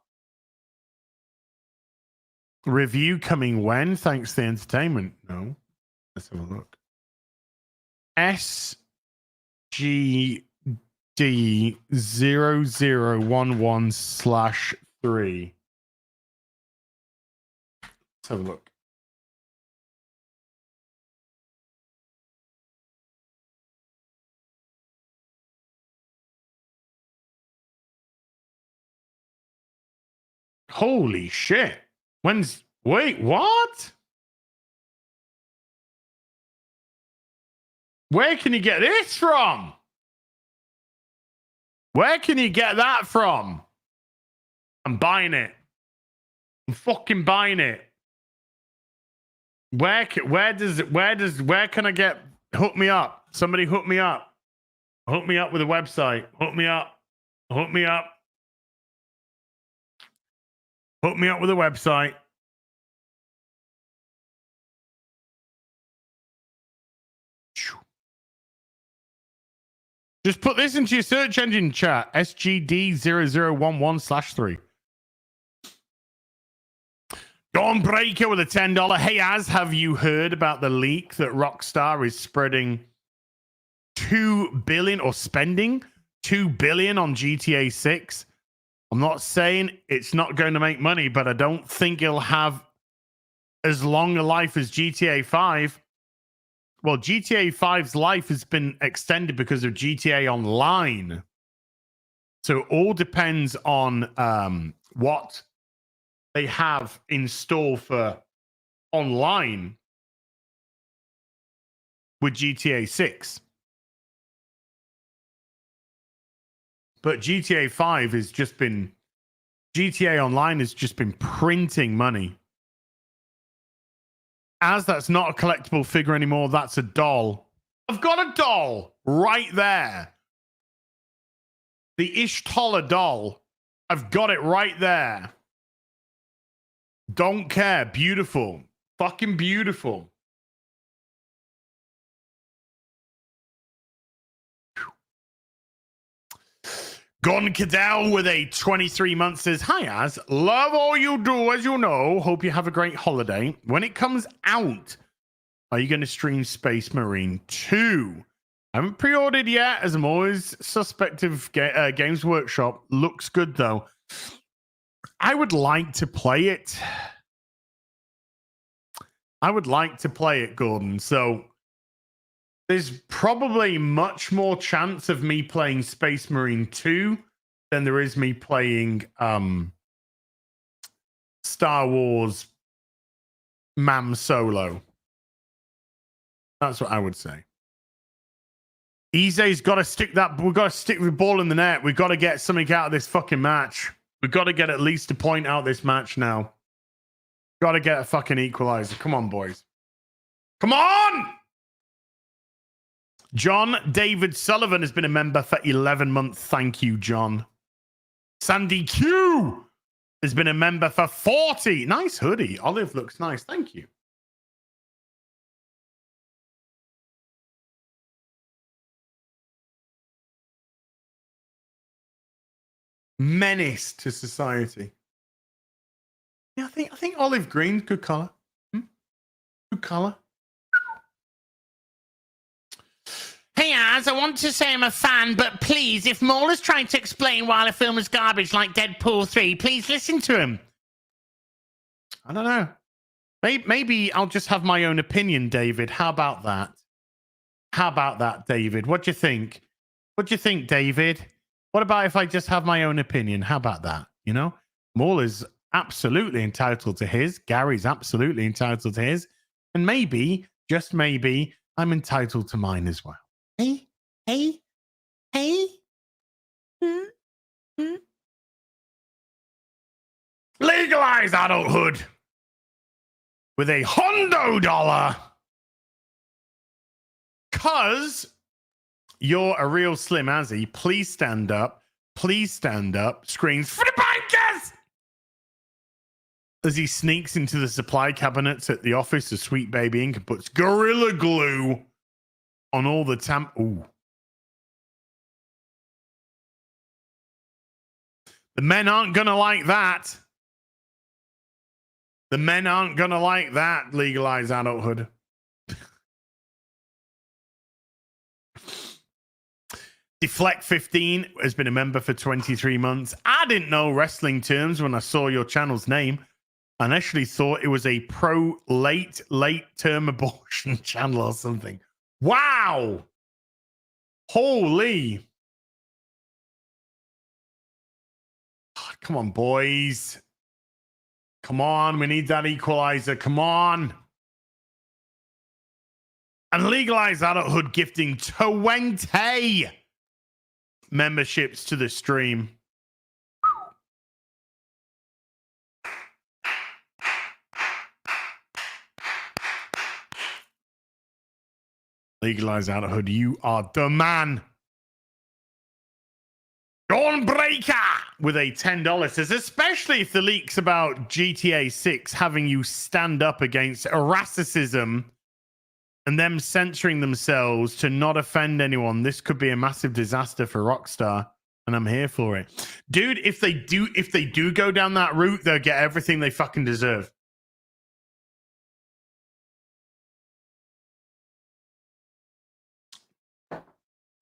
Review coming when? Thanks to the entertainment. No. Let's have a look. SGD0011/3. Let's have a look. Holy shit. Wait, what? Where can you get this from? Where can you get that from? I'm buying it. I'm fucking buying it. Where can I get, hook me up. Somebody hook me up. Hook me up with a website. Hook me up. Hook me up. Hook me up with a website. Just put this into your search engine chat. SGD0011/3. Dawn Breaker with a $10. Hey, Az, have you heard about the leak that Rockstar is spreading $2 billion or spending $2 billion on GTA 6? I'm not saying it's not going to make money, but I don't think it'll have as long a life as GTA 5. Well, GTA 5's life has been extended because of GTA Online. So it all depends on what they have in store for online with GTA 6. But GTA 5 has just been, GTA Online has just been printing money. As that's not a collectible figure anymore, that's a doll. I've got a doll right there. The Ishtola doll. I've got it right there. Don't care. Beautiful. Fucking beautiful. Gon Cadell with a 23 months says, hi, Az. Love all you do, as you know. Hope you have a great holiday. When it comes out, are you going to stream Space Marine 2? I haven't pre-ordered yet, as I'm always suspect of Games Workshop. Looks good, though. I would like to play it. Gordon. So there's probably much more chance of me playing Space Marine 2 than there is me playing Star Wars MAM Solo. That's what I would say. Ize's got to stick that. We've got to stick the ball in the net. We've got to get something out of this fucking match. We've got to get at least a point out of this match now. Got to get a fucking equalizer. Come on, boys. Come on! John David Sullivan has been a member for 11 months. Thank you, John. Sandy Q has been a member for 40. Nice hoodie. Olive looks nice. Thank you. Menace to society. Yeah, I think olive green, good color. Good color. Hey, Az, I want to say I'm a fan, but please, if Maul is trying to explain why a film is garbage like Deadpool 3, please listen to him. I don't know. Maybe I'll just have my own opinion, David. How about that? How about that, David? What do you think? What do you think, David? What about if I just have my own opinion? How about that? You know, Maul is absolutely entitled to his. Gary's absolutely entitled to his. And maybe, just maybe, I'm entitled to mine as well. Hey. Legalize adulthood with a $100. Cause you're a real Slim Azzy. Please stand up. Please stand up. Screams for the bikers! As he sneaks into the supply cabinets at the office of Sweet Baby Inc. and puts Gorilla Glue on all the Ooh. The men aren't gonna like that. The men aren't going to like that. Legalize adulthood. Deflect 15 has been a member for 23 months. I didn't know wrestling terms when I saw your channel's name. I initially thought it was a pro late term abortion channel or something. Wow. Holy. Oh, come on, boys. Come on. We need that equalizer. Come on. And legalize adulthood gifting 20 memberships to the stream. Legalize adulthood. You are the man. Dawnbreaker with a $10 says, especially if the leaks about GTA 6 having you stand up against racism and them censoring themselves to not offend anyone. This could be a massive disaster for Rockstar, and I'm here for it. Dude, if they do go down that route, they'll get everything they fucking deserve.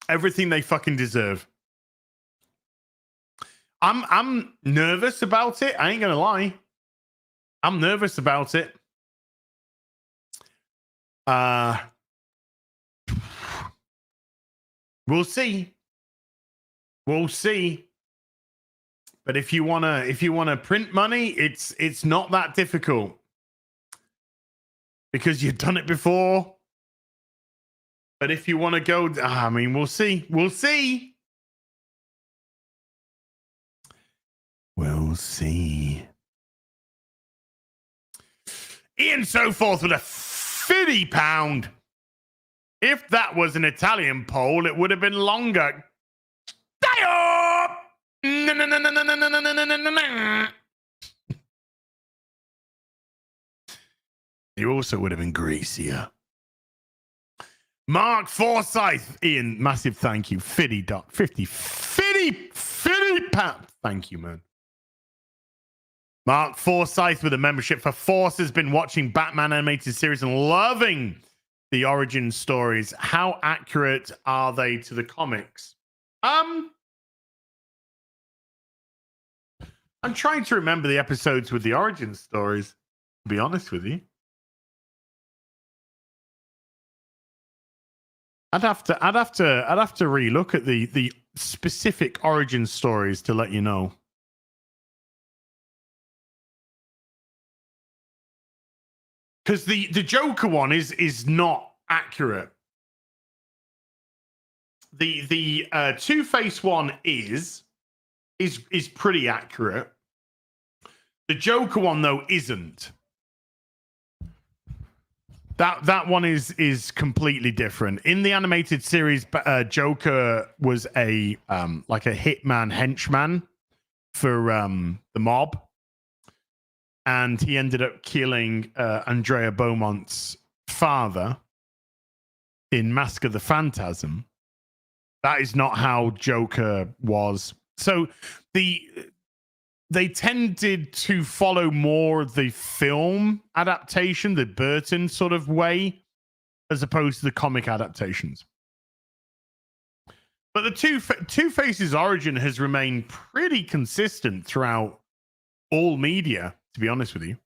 Everything they fucking deserve. I'm nervous about it. I ain't gonna lie. I'm nervous about it. We'll see. We'll see. But if you wanna print money, it's not that difficult. Because you've done it before. But if you want to go, I mean, we'll see. We'll see. We'll see. Ian Soforth with a £50. If that was an Italian poll, it would have been longer. You also would have been greasier. Mark Forsyth, Ian, massive thank you. 50 pounds. Thank you, man. Mark Forsyth with a membership for Force has been watching Batman animated series and loving the origin stories. How accurate are they to the comics? I'm trying to remember the episodes with the origin stories, to be honest with you. I'd have to relook at the specific origin stories to let you know. Because the Joker one is not accurate. The Two-Face one is pretty accurate. The Joker one though isn't. That one is completely different. In the animated series, Joker was a like a hitman henchman for the mob, and he ended up killing Andrea Beaumont's father in Mask of the Phantasm. That is not how Joker was. So they tended to follow more the film adaptation, the Burton sort of way, as opposed to the comic adaptations. But the Two-Face's origin has remained pretty consistent throughout all media, to be honest with you.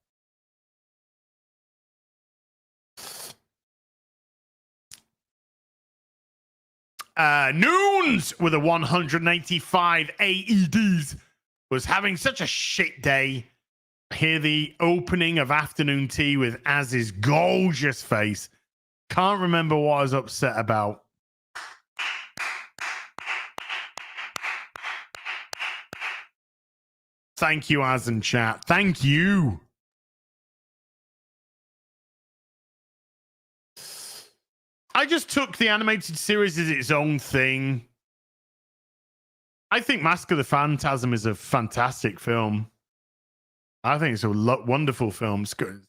Noons with a 185 AEDs was having such a shit day. Hear the opening of afternoon tea with Az's gorgeous face. Can't remember what I was upset about. Thank you, Az and chat. Thank you. I just took the animated series as its own thing. I think Mask of the Phantasm is a fantastic film. I think it's a wonderful film. It's good.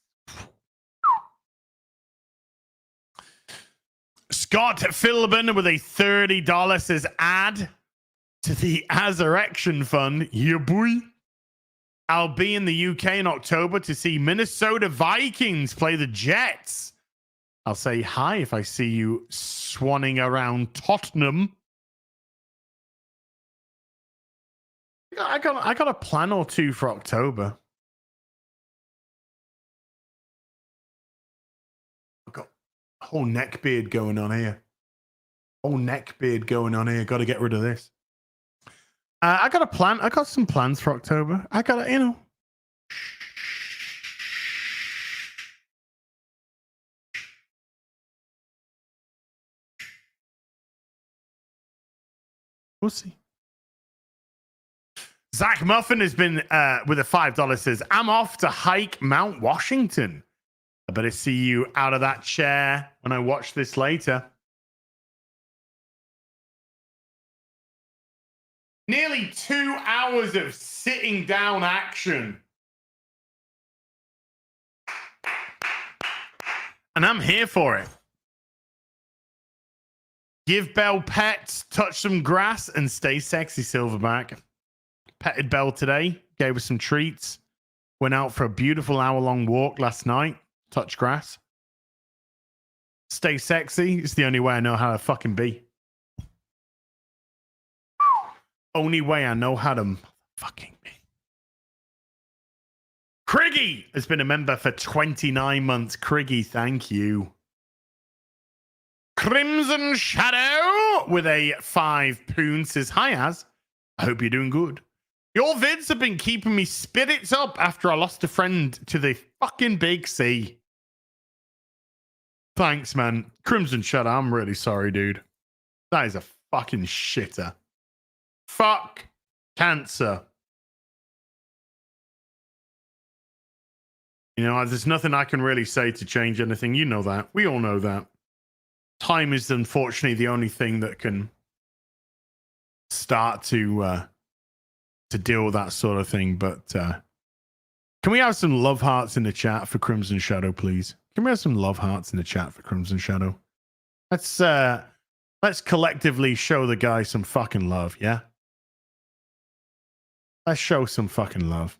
Scott Philbin with a $30 says add to the Asurrection Fund. Yeah, boy. I'll be in the UK in October to see Minnesota Vikings play the Jets. I'll say hi if I see you swanning around Tottenham. I got a plan or two for October. I've got a whole neck beard going on here. Got to get rid of this. I got a plan. I got some plans for October. I got to, we'll see. Zach Muffin has been with a $5 says, I'm off to hike Mount Washington. I better see you out of that chair when I watch this later. Nearly 2 hours of sitting down action. And I'm here for it. Give Belle pets, touch some grass, and stay sexy, Silverback. Petted Belle today, gave her some treats. Went out for a beautiful hour-long walk last night. Touch grass. Stay sexy. It's the only way I know how to fucking be. Only way I know how to fucking be. Criggy has been a member for 29 months. Criggy, thank you. Crimson Shadow with a 5 poon says, hi, Az. I hope you're doing good. Your vids have been keeping me spirits up after I lost a friend to the fucking big sea. Thanks, man. Crimson Shadow, I'm really sorry, dude. That is a fucking shitter. Fuck cancer. You know, there's nothing I can really say to change anything. You know that. We all know that. Time is unfortunately the only thing that can start to deal with that sort of thing. But can we have some love hearts in the chat for Crimson Shadow, please? Can we have some love hearts in the chat for Crimson Shadow? Let's collectively show the guy some fucking love, yeah? Let's show some fucking love.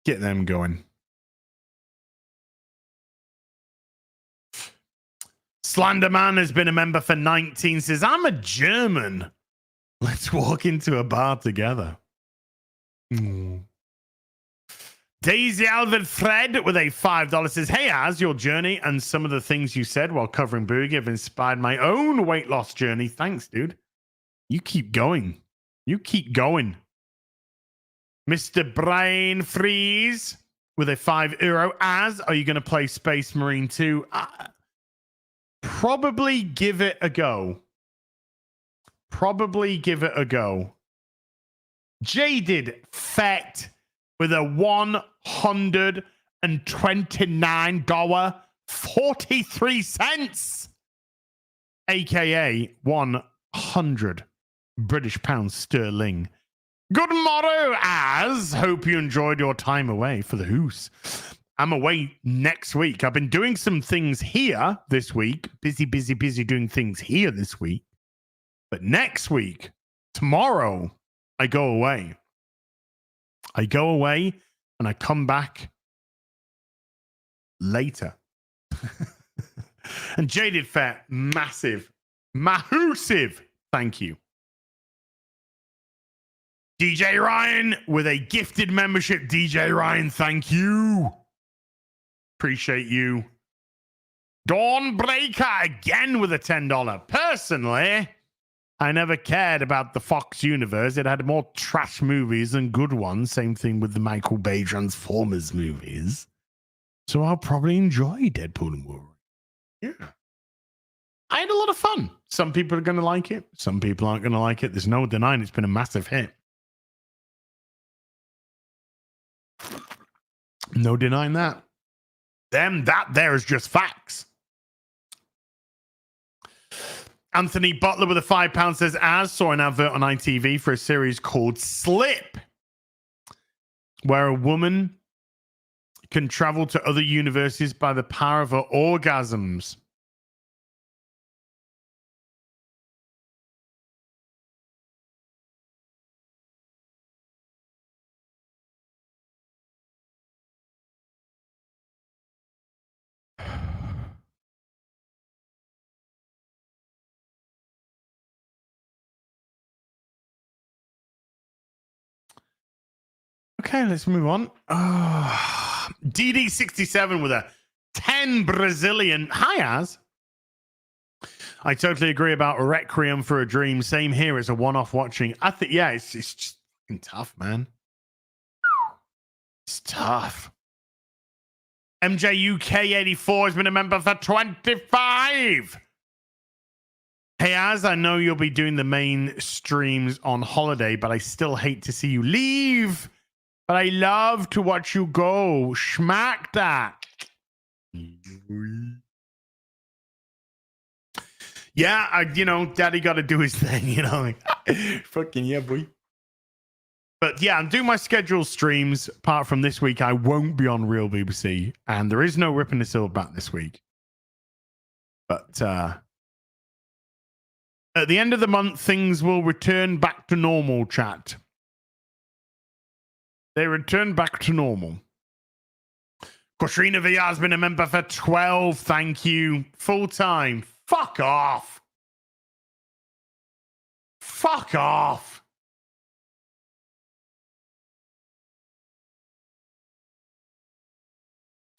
Get them going. Slenderman has been a member for 19, says, I'm a German. Let's walk into a bar together. Daisy Alvid Fred with a $5 says, hey, Az, your journey and some of the things you said while covering Boogie have inspired my own weight loss journey. Thanks, dude. You keep going. You keep going. Mr. Brian Freeze with a €5. Az, are you going to play Space Marine 2? Probably give it a go. Jaded Fett with a $129.43, aka 100 British pounds sterling. Good morrow, Az. Hope you enjoyed your time away for the hoose. I'm away next week. I've been doing some things here this week. Busy doing things here this week. But next week, tomorrow, I go away. And I come back later. And Jaded Fat, massive thank you. DJ Ryan with a gifted membership. DJ Ryan, thank you. Appreciate you. Dawnbreaker again with a $10. Personally, I never cared about the Fox universe. It had more trash movies than good ones. Same thing with the Michael Bay Transformers movies. So I'll probably enjoy Deadpool and Wolverine. Yeah. I had a lot of fun. Some people are going to like it. Some people aren't going to like it. There's no denying it's been a massive hit. No denying that. That there is just facts. Anthony Butler with a £5 says, Az saw an advert on ITV for a series called Slip, where a woman can travel to other universes by the power of her orgasms. Okay, let's move on. DD67 with a 10 Brazilian. Hi, Az. I totally agree about Requiem for a Dream. Same here as a one-off watching. I think, yeah, it's just fucking tough, man. It's tough. MJUK84 has been a member for 25. Hey, Az, I know you'll be doing the main streams on holiday, but I still hate to see you leave. But I love to watch you go. Schmack that. Yeah, Daddy got to do his thing, Fucking yeah, boy. But yeah, I'm doing my scheduled streams. Apart from this week, I won't be on Real BBC. And there is no Ripping the Silverback this week. But at the end of the month, things will return back to normal, chat. They return back to normal. Katrina VR has been a member for 12. Thank you. Full time. Fuck off. Fuck off.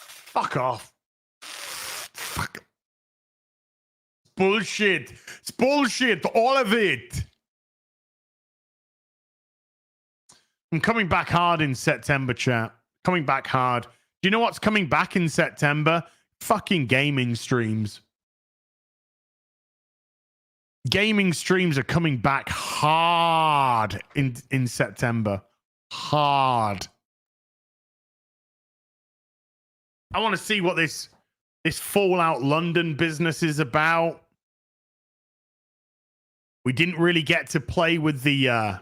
Fuck off. Fuck. Bullshit. It's bullshit. All of it. I'm coming back hard in September, chat. Coming back hard. Do you know what's coming back in September? Fucking gaming streams. Gaming streams are coming back hard in September. Hard. I want to see what this Fallout London business is about. We didn't really get to play with the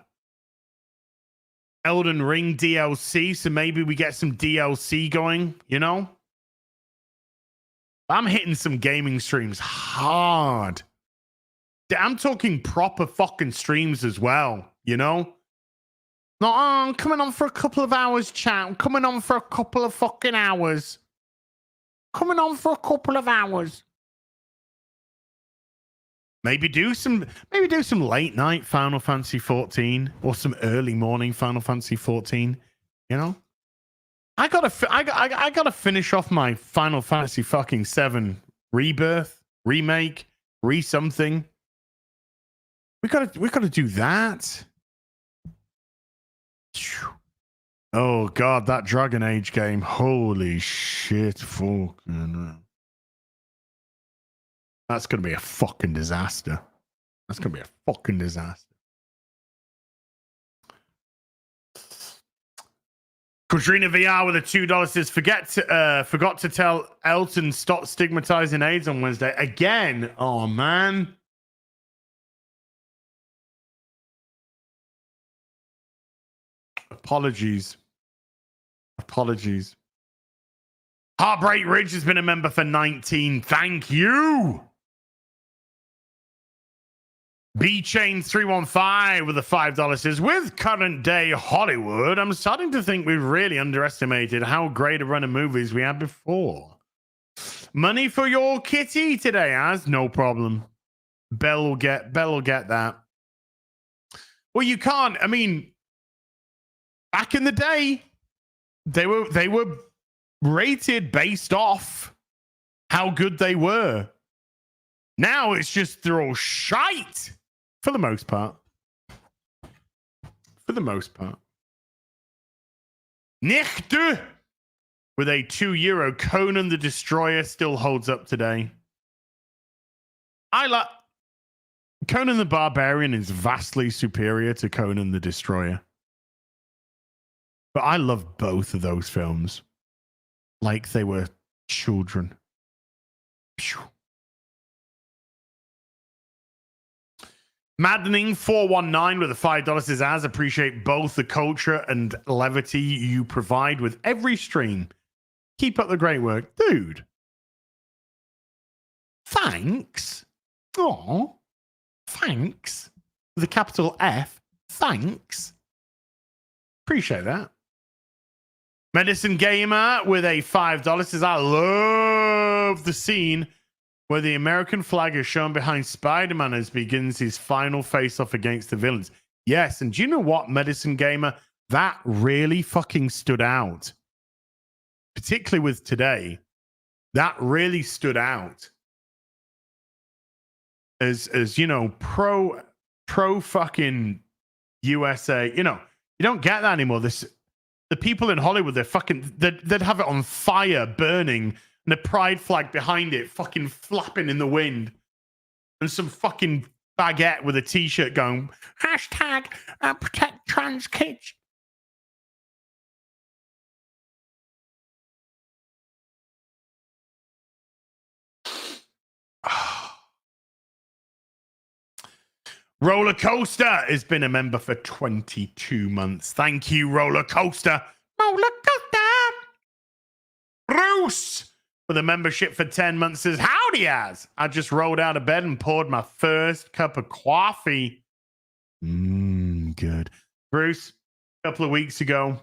Elden Ring DLC, so maybe we get some DLC going, I'm hitting some gaming streams hard. I'm talking proper fucking streams as well, Not, I'm coming on for a couple of hours, chat. I'm coming on for a couple of fucking hours. Coming on for a couple of hours. Maybe do some late night Final Fantasy 14 or some early morning Final Fantasy 14. I gotta finish off my Final Fantasy fucking 7 rebirth, remake, something. We gotta do that. Oh god, that Dragon Age game! Holy shit! Fucking. That's going to be a fucking disaster. That's going to be a fucking disaster. Katrina VR with a $2 says, forgot to tell Elton stop stigmatizing AIDS on Wednesday. Again? Oh, man. Apologies. Heartbreak Ridge has been a member for 19. Thank you. B-Chain315 with a $5 says, with current day Hollywood, I'm starting to think we've really underestimated how great a run of movies we had before. Money for your kitty today, Az. No problem. Bell will get that. Well, you can't. I mean, back in the day, they were rated based off how good they were. Now it's just they're all shite. For the most part. Nichte with a €2. Conan the Destroyer still holds up today. Conan the Barbarian is vastly superior to Conan the Destroyer. But I love both of those films. Like they were children. Phew. Maddening 419 with a $5 says, as appreciate both the culture and levity you provide with every stream. Keep up the great work. Dude. Thanks. Oh, thanks. With a capital F. Thanks. Appreciate that. Medicine Gamer with a $5 says, I love the scene where the American flag is shown behind Spider-Man as begins his final face-off against the villains. Yes, and do you know what, Medicine Gamer? That really fucking stood out. Particularly with today. That really stood out. As you know, pro fucking USA. You know, you don't get that anymore. The people in Hollywood, they'd have it on fire, burning, and the pride flag behind it fucking flapping in the wind. And some fucking baguette with a t-shirt going, hashtag protect trans kids. Roller Coaster has been a member for 22 months. Thank you, Roller Coaster. Roller Coaster. Bruce with a membership for 10 months says, howdy, Az. I just rolled out of bed and poured my first cup of coffee. Good. Bruce, a couple of weeks ago,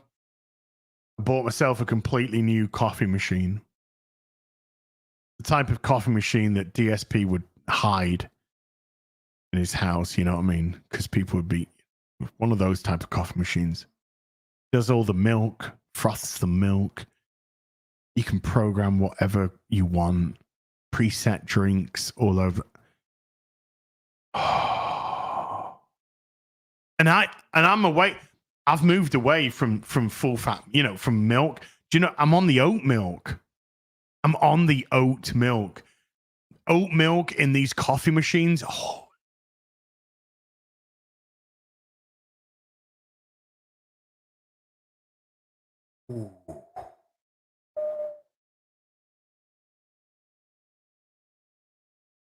I bought myself a completely new coffee machine. The type of coffee machine that DSP would hide in his house, you know what I mean? Because people would be one of those type of coffee machines. Does all the milk, froths the milk. You can program whatever you want. Preset drinks all over. Oh. And I'm away. I've moved away from full fat, you know, from milk. Do you know I'm on the oat milk? I'm on the oat milk. Oat milk in these coffee machines. Oh. Ooh.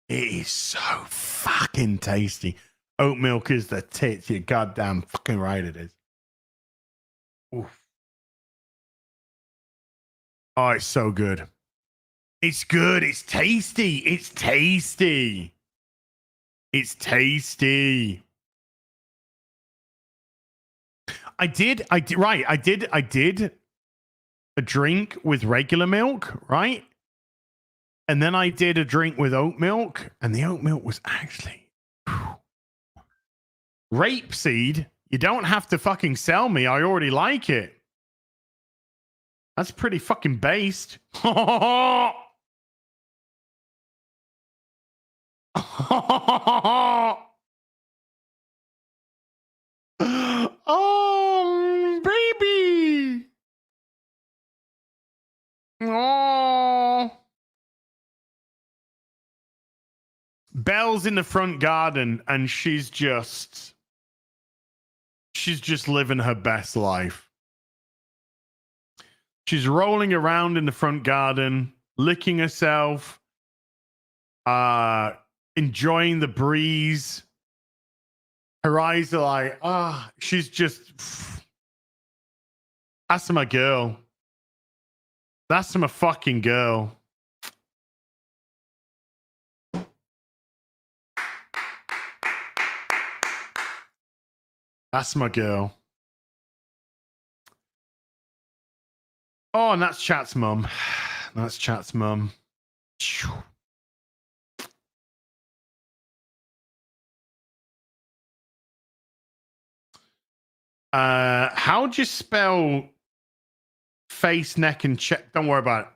It is so fucking tasty. Oat milk is the tits. You're goddamn fucking right it is. Oof. Oh, it's so good. It's good. It's tasty. It's tasty. It's tasty. I did a drink with regular milk, right? And then I did a drink with oat milk, and the oat milk was actually rapeseed. You don't have to fucking sell me. I already like it. That's pretty fucking based. Oh, baby. Oh. Belle's in the front garden and she's just living her best life. She's rolling around in the front garden, licking herself, enjoying the breeze. Her eyes are like, she's just, that's my girl. That's my fucking girl. That's my girl. Oh, and that's Chat's mum. That's Chat's mum. How'd you spell face, neck, and chat? Don't worry about it.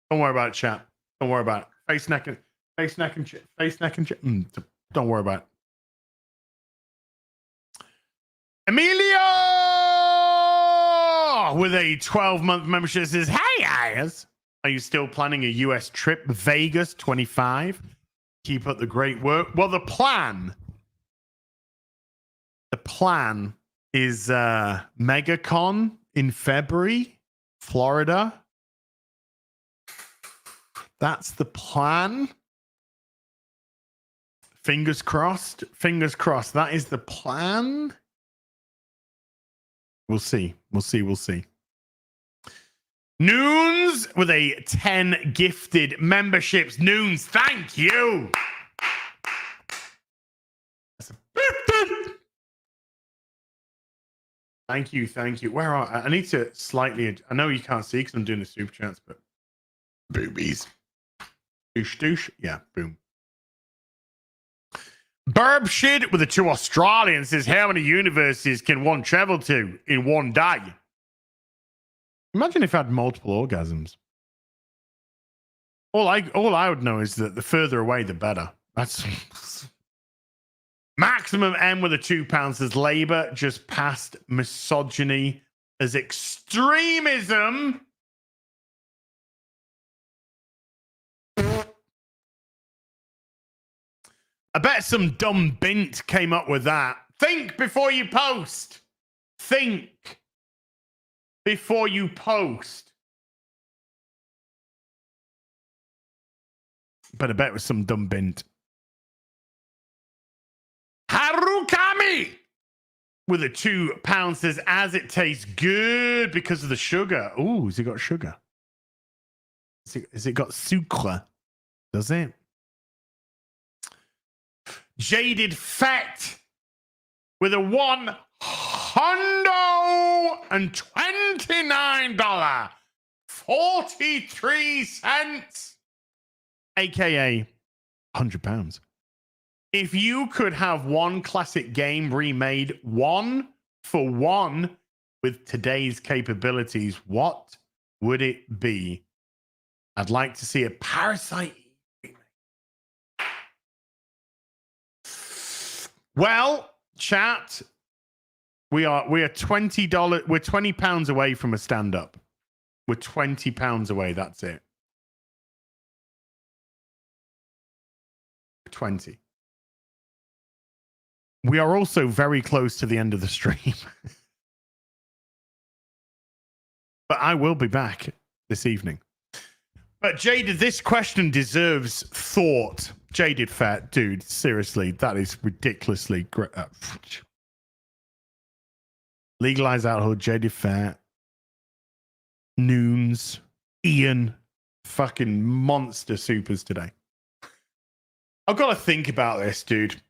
Don't worry about it, chat. Don't worry about it. Face, neck, and chat. Face, neck, and chat. Don't worry about it. Emilio with a 12-month membership says, hey guys, are you still planning a US trip? Vegas 25. Keep up the great work. Well, the plan is MegaCon in February, Florida. That's the plan. Fingers crossed. Fingers crossed. That is the plan. We'll see. We'll see. Noons with a 10 gifted memberships. Noons, thank you. Thank you. Where are I need to slightly, I know you can't see because I'm doing the super chats, but boobies. Douche. Yeah, boom. Burb shit with the two Australians says, how many universes can one travel to in one day? Imagine if I had multiple orgasms. All I would know is that the further away, the better. That's Maximum M with a £2 says Labour just passed misogyny as extremism. I bet some dumb bint came up with that. Think before you post. Think before you post. But I bet it was some dumb bint. Harukami with a £2 says, as it tastes good because of the sugar. Ooh, has it got sugar? Has it got sucre? Does it? Jaded Fat with a $129.43, aka £100. If you could have one classic game remade 1-for-1 with today's capabilities, what would it be? I'd like to see a Parasite. Well, chat, we are $20. We're £20 away from a stand-up. We're £20 away. That's it. 20. We are also very close to the end of the stream. But I will be back this evening. But Jaded, this question deserves thought. Jaded Fat, dude, seriously, that is ridiculously great. Legalize alcohol, Jaded Fat, Noons, Ian, fucking monster supers today. I've got to think about this, dude.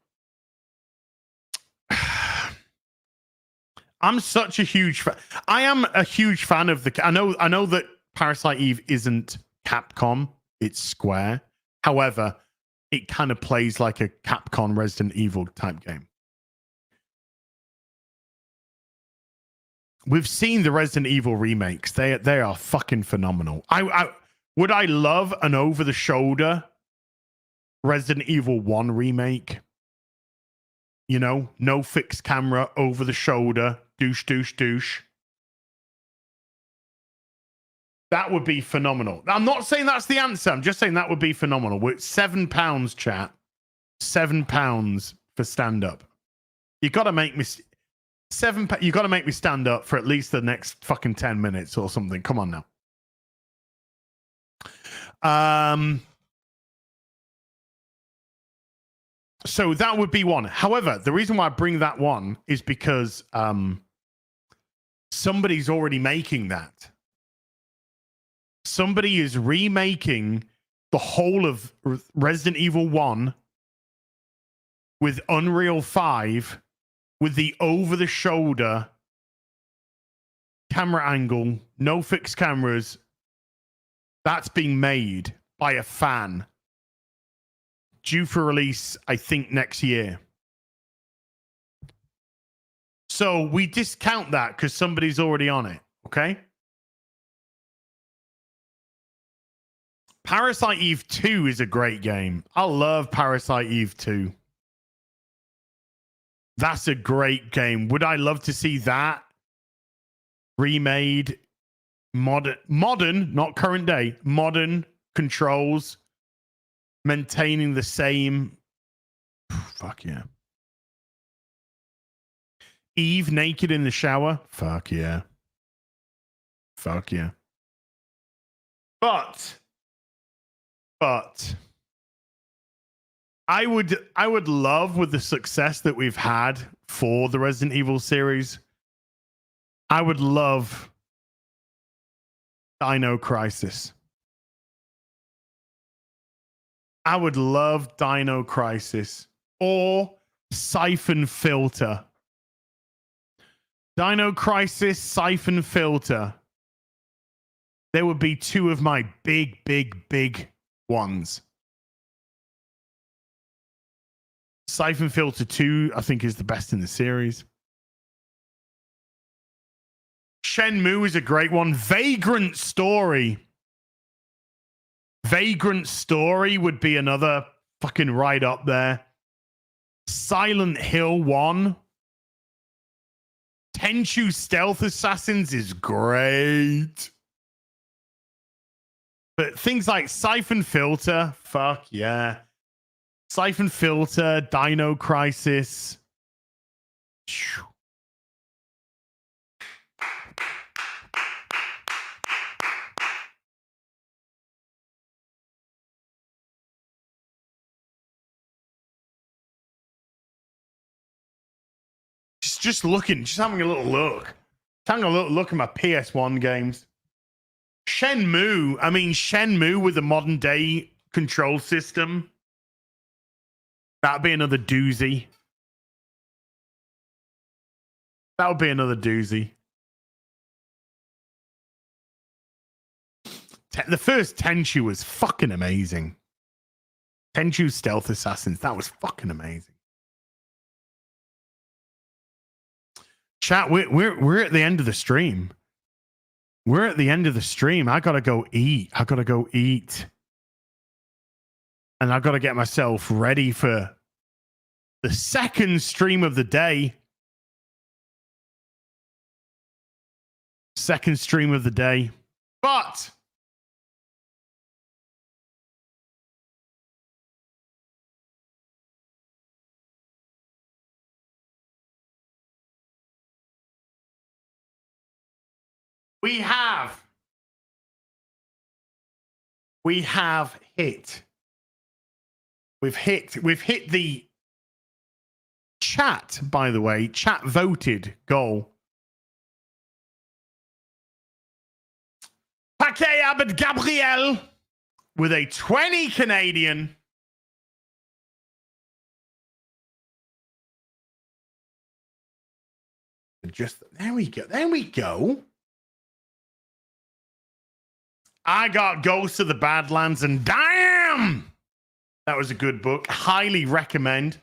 I'm such a huge fan. I am a huge fan of the. I know that Parasite Eve isn't Capcom, it's Square. However, it kind of plays like a Capcom Resident Evil type game. We've seen the Resident Evil remakes. They are fucking phenomenal. Would I love an over-the-shoulder Resident Evil 1 remake? You know, no fixed camera, over the shoulder, douche, douche, douche. That would be phenomenal. I'm not saying that's the answer. I'm just saying that would be phenomenal. We're at £7, chat. £7 for stand-up. You got to make me you got to make me stand up for at least the next fucking 10 minutes or something. Come on now. So that would be one. However, the reason why I bring that one is because somebody's already making that. Somebody is remaking the whole of Resident Evil 1 with Unreal 5 with the over-the-shoulder camera angle, no fixed cameras. That's being made by a fan. Due for release, I think, next year. So we discount that because somebody's already on it, okay? Parasite Eve 2 is a great game. I love Parasite Eve 2. That's a great game. Would I love to see that remade? Modern, not current day, modern controls, maintaining the same. Fuck yeah. Eve naked in the shower. Fuck yeah. Fuck yeah. But I would love, with the success that we've had for the Resident Evil series, I would love Dino Crisis. I would love Dino Crisis or Siphon Filter. Dino Crisis, Siphon Filter. There would be two of my big ones. Siphon Filter 2, I think, is the best in the series. Shenmue is a great one. Vagrant Story. Vagrant Story would be another fucking right up there. Silent Hill 1. Tenchu Stealth Assassins is great. But things like Siphon Filter, fuck yeah. Siphon Filter, Dino Crisis. Just looking, just having a little look. Having a little look at my PS1 games. Shenmue, I mean, Shenmue with a modern day control system. That'd be another doozy. That would be another doozy. The first Tenchu was fucking amazing. Tenchu Stealth Assassins, that was fucking amazing. Chat, we're at the end of the stream. We're at the end of the stream. I gotta go eat. And I gotta get myself ready for the second stream of the day. Second stream of the day. But we have hit. We've hit the chat, by the way. Chat voted goal. Paquet Abed Gabriel with a 20 Canadian. Just there we go. There we go. I got Ghost of the Badlands, and damn, that was a good book. Highly recommend.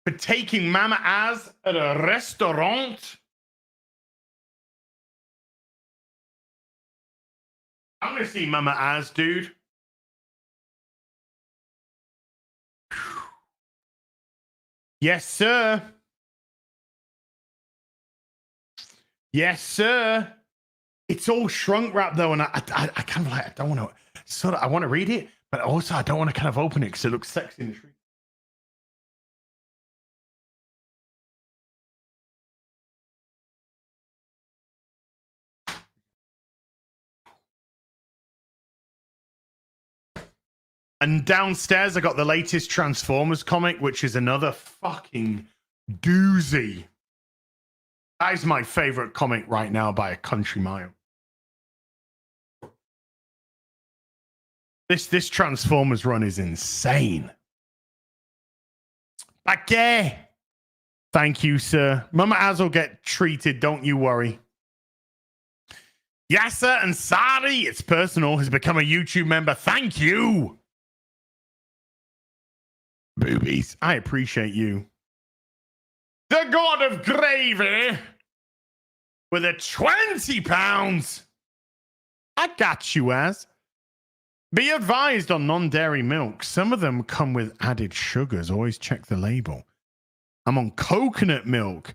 For taking Mama Az at a restaurant. I'm going to see Mama Az, dude. Yes, sir. Yes, sir. It's all shrunk wrap though, and I kind of like, I don't want to sort of, I want to read it, but also I don't want to kind of open it because it looks sexy in the street. And downstairs, I got the latest Transformers comic, which is another fucking doozy. That is my favorite comic right now by a country mile. This Transformers run is insane. Paquet. Thank you, sir. Mama Az will get treated, don't you worry. Yasser and Sari, it's personal, has become a YouTube member. Thank you. Boobies. I appreciate you. The God of Gravy with a £20. I got you, Az. Be advised on non-dairy milk. Some of them come with added sugars. Always check the label. I'm on coconut milk.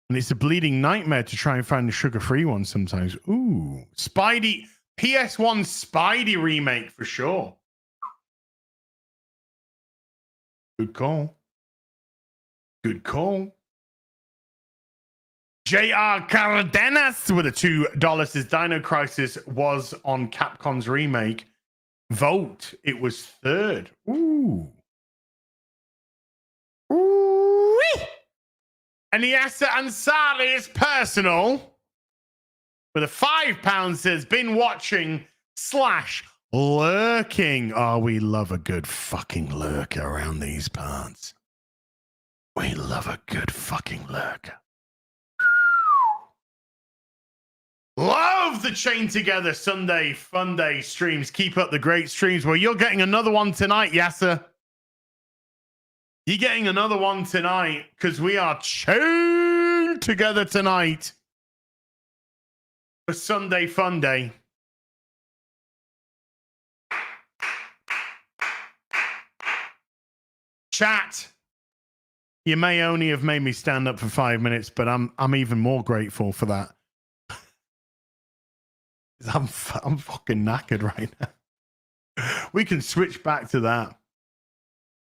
And it's a bleeding nightmare to try and find the sugar-free one sometimes. Ooh. Spidey. PS1 Spidey remake for sure. Good call. Good call. J.R. Cardenas with a $2 says Dino Crisis was on Capcom's remake. Vote. It was third. Ooh. Ooh. And Yasser Ansari is personal. With a £5 says been watching / lurking. Oh, we love a good fucking lurker around these parts. We love a good fucking lurker. Love the Chain Together Sunday Fun Day streams. Keep up the great streams. Well, you're getting another one tonight, Yasser. You're getting another one tonight because we are chained together tonight for Sunday Fun Day. Chat. You may only have made me stand up for 5 minutes, but I'm even more grateful for that. I'm fucking knackered right now. We can switch back to that.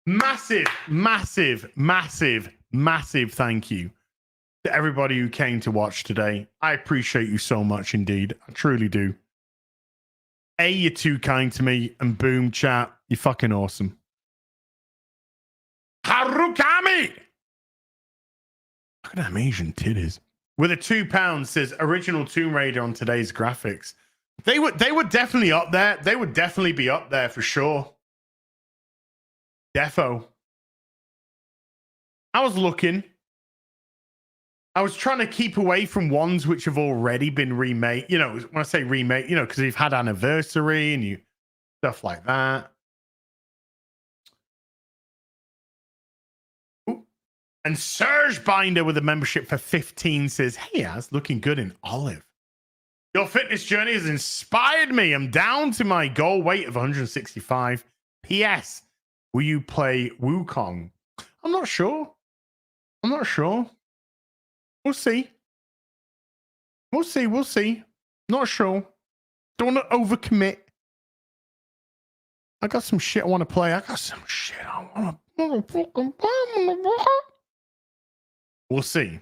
Massive, massive, massive, massive thank you to everybody who came to watch today. I appreciate you so much indeed. I truly do. A, you're too kind to me, and boom, chat, you're fucking awesome. Harukami! Look at them Asian titties. With a £2 says original Tomb Raider on today's graphics. They were definitely up there. They would definitely be up there for sure. Defo. I was looking. I was trying to keep away from ones which have already been remade. You know, when I say remade, you know, because they've had anniversary and stuff like that. Ooh. And Serge Binder with a membership for 15 says, hey, that's looking good in olive. Your fitness journey has inspired me. I'm down to my goal weight of 165. P.S. Will you play Wukong? I'm not sure. We'll see. We'll see. Not sure. Don't want to overcommit. I got some shit I want to play. We'll see.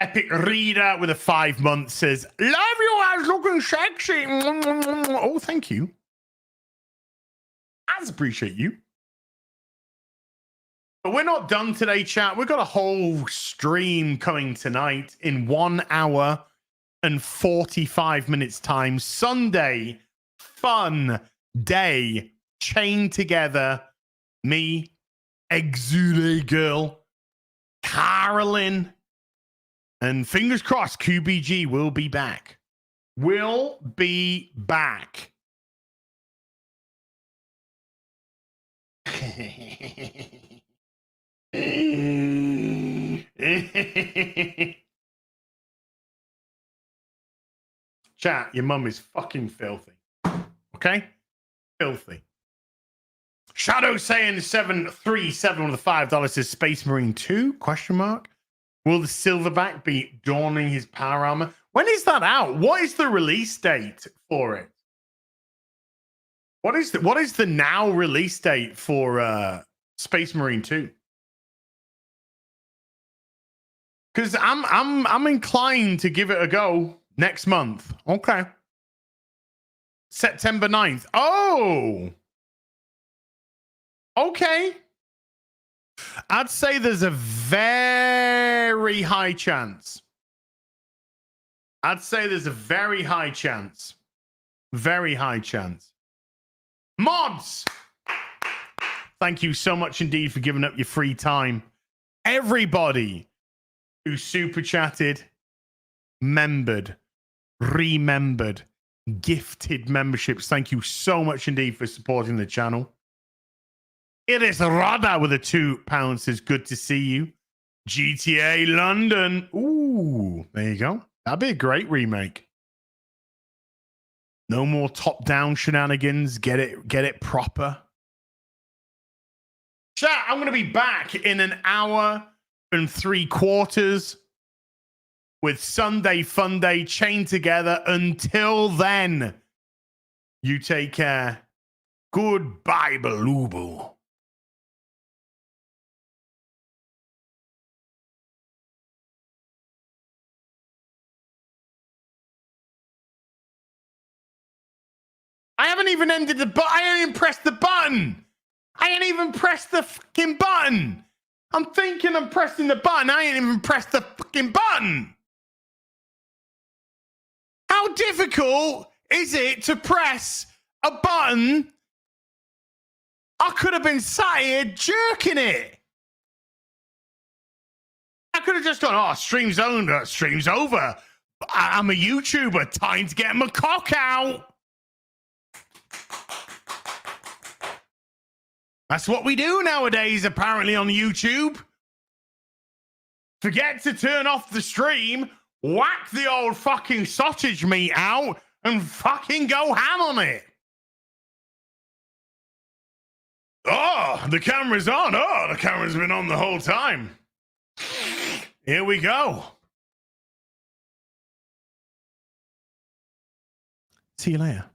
Epic Reader with a 5 month says, love you guys looking sexy. Oh, thank you. I appreciate you. But we're not done today, chat. We've got a whole stream coming tonight in 1 hour and 45 minutes time. Sunday fun day. Chained together. Me, Exude Girl, Carolyn, and fingers crossed, QBG will be back. Will be back. Chat, your mum is fucking filthy. Okay? Filthy. Shadow saying 737 with the $5 says Space Marine 2? Question mark. Will the Silverback be donning his power armor? When is that out? What is the release date for it? What is the now release date for Space Marine 2? Because I'm inclined to give it a go next month. Okay. September 9th. Oh. Okay. I'd say there's a very high chance. Very high chance. Mods! Thank you so much indeed for giving up your free time. Everybody who super chatted, membered, remembered, gifted memberships. Thank you so much indeed for supporting the channel. It is Rada with a £2 says, good to see you. GTA London. Ooh, there you go. That'd be a great remake. No more top-down shenanigans. Get it proper. Chat, I'm going to be back in an hour and 3/4 with Sunday Fun Day chained together. Until then, you take care. Goodbye, Baloobo. I haven't even ended the button. I ain't even pressed the button. I ain't even pressed the fucking button. I'm thinking I'm pressing the button. I ain't even pressed the fucking button. How difficult is it to press a button? I could have been sat here jerking it. I could have just gone, oh, stream's over. I'm a YouTuber. Time to get my cock out. That's what we do nowadays, apparently, on YouTube. Forget to turn off the stream, whack the old fucking sausage meat out, and fucking go ham on it. Oh, the camera's on. Oh, the camera's been on the whole time. Here we go. See you later.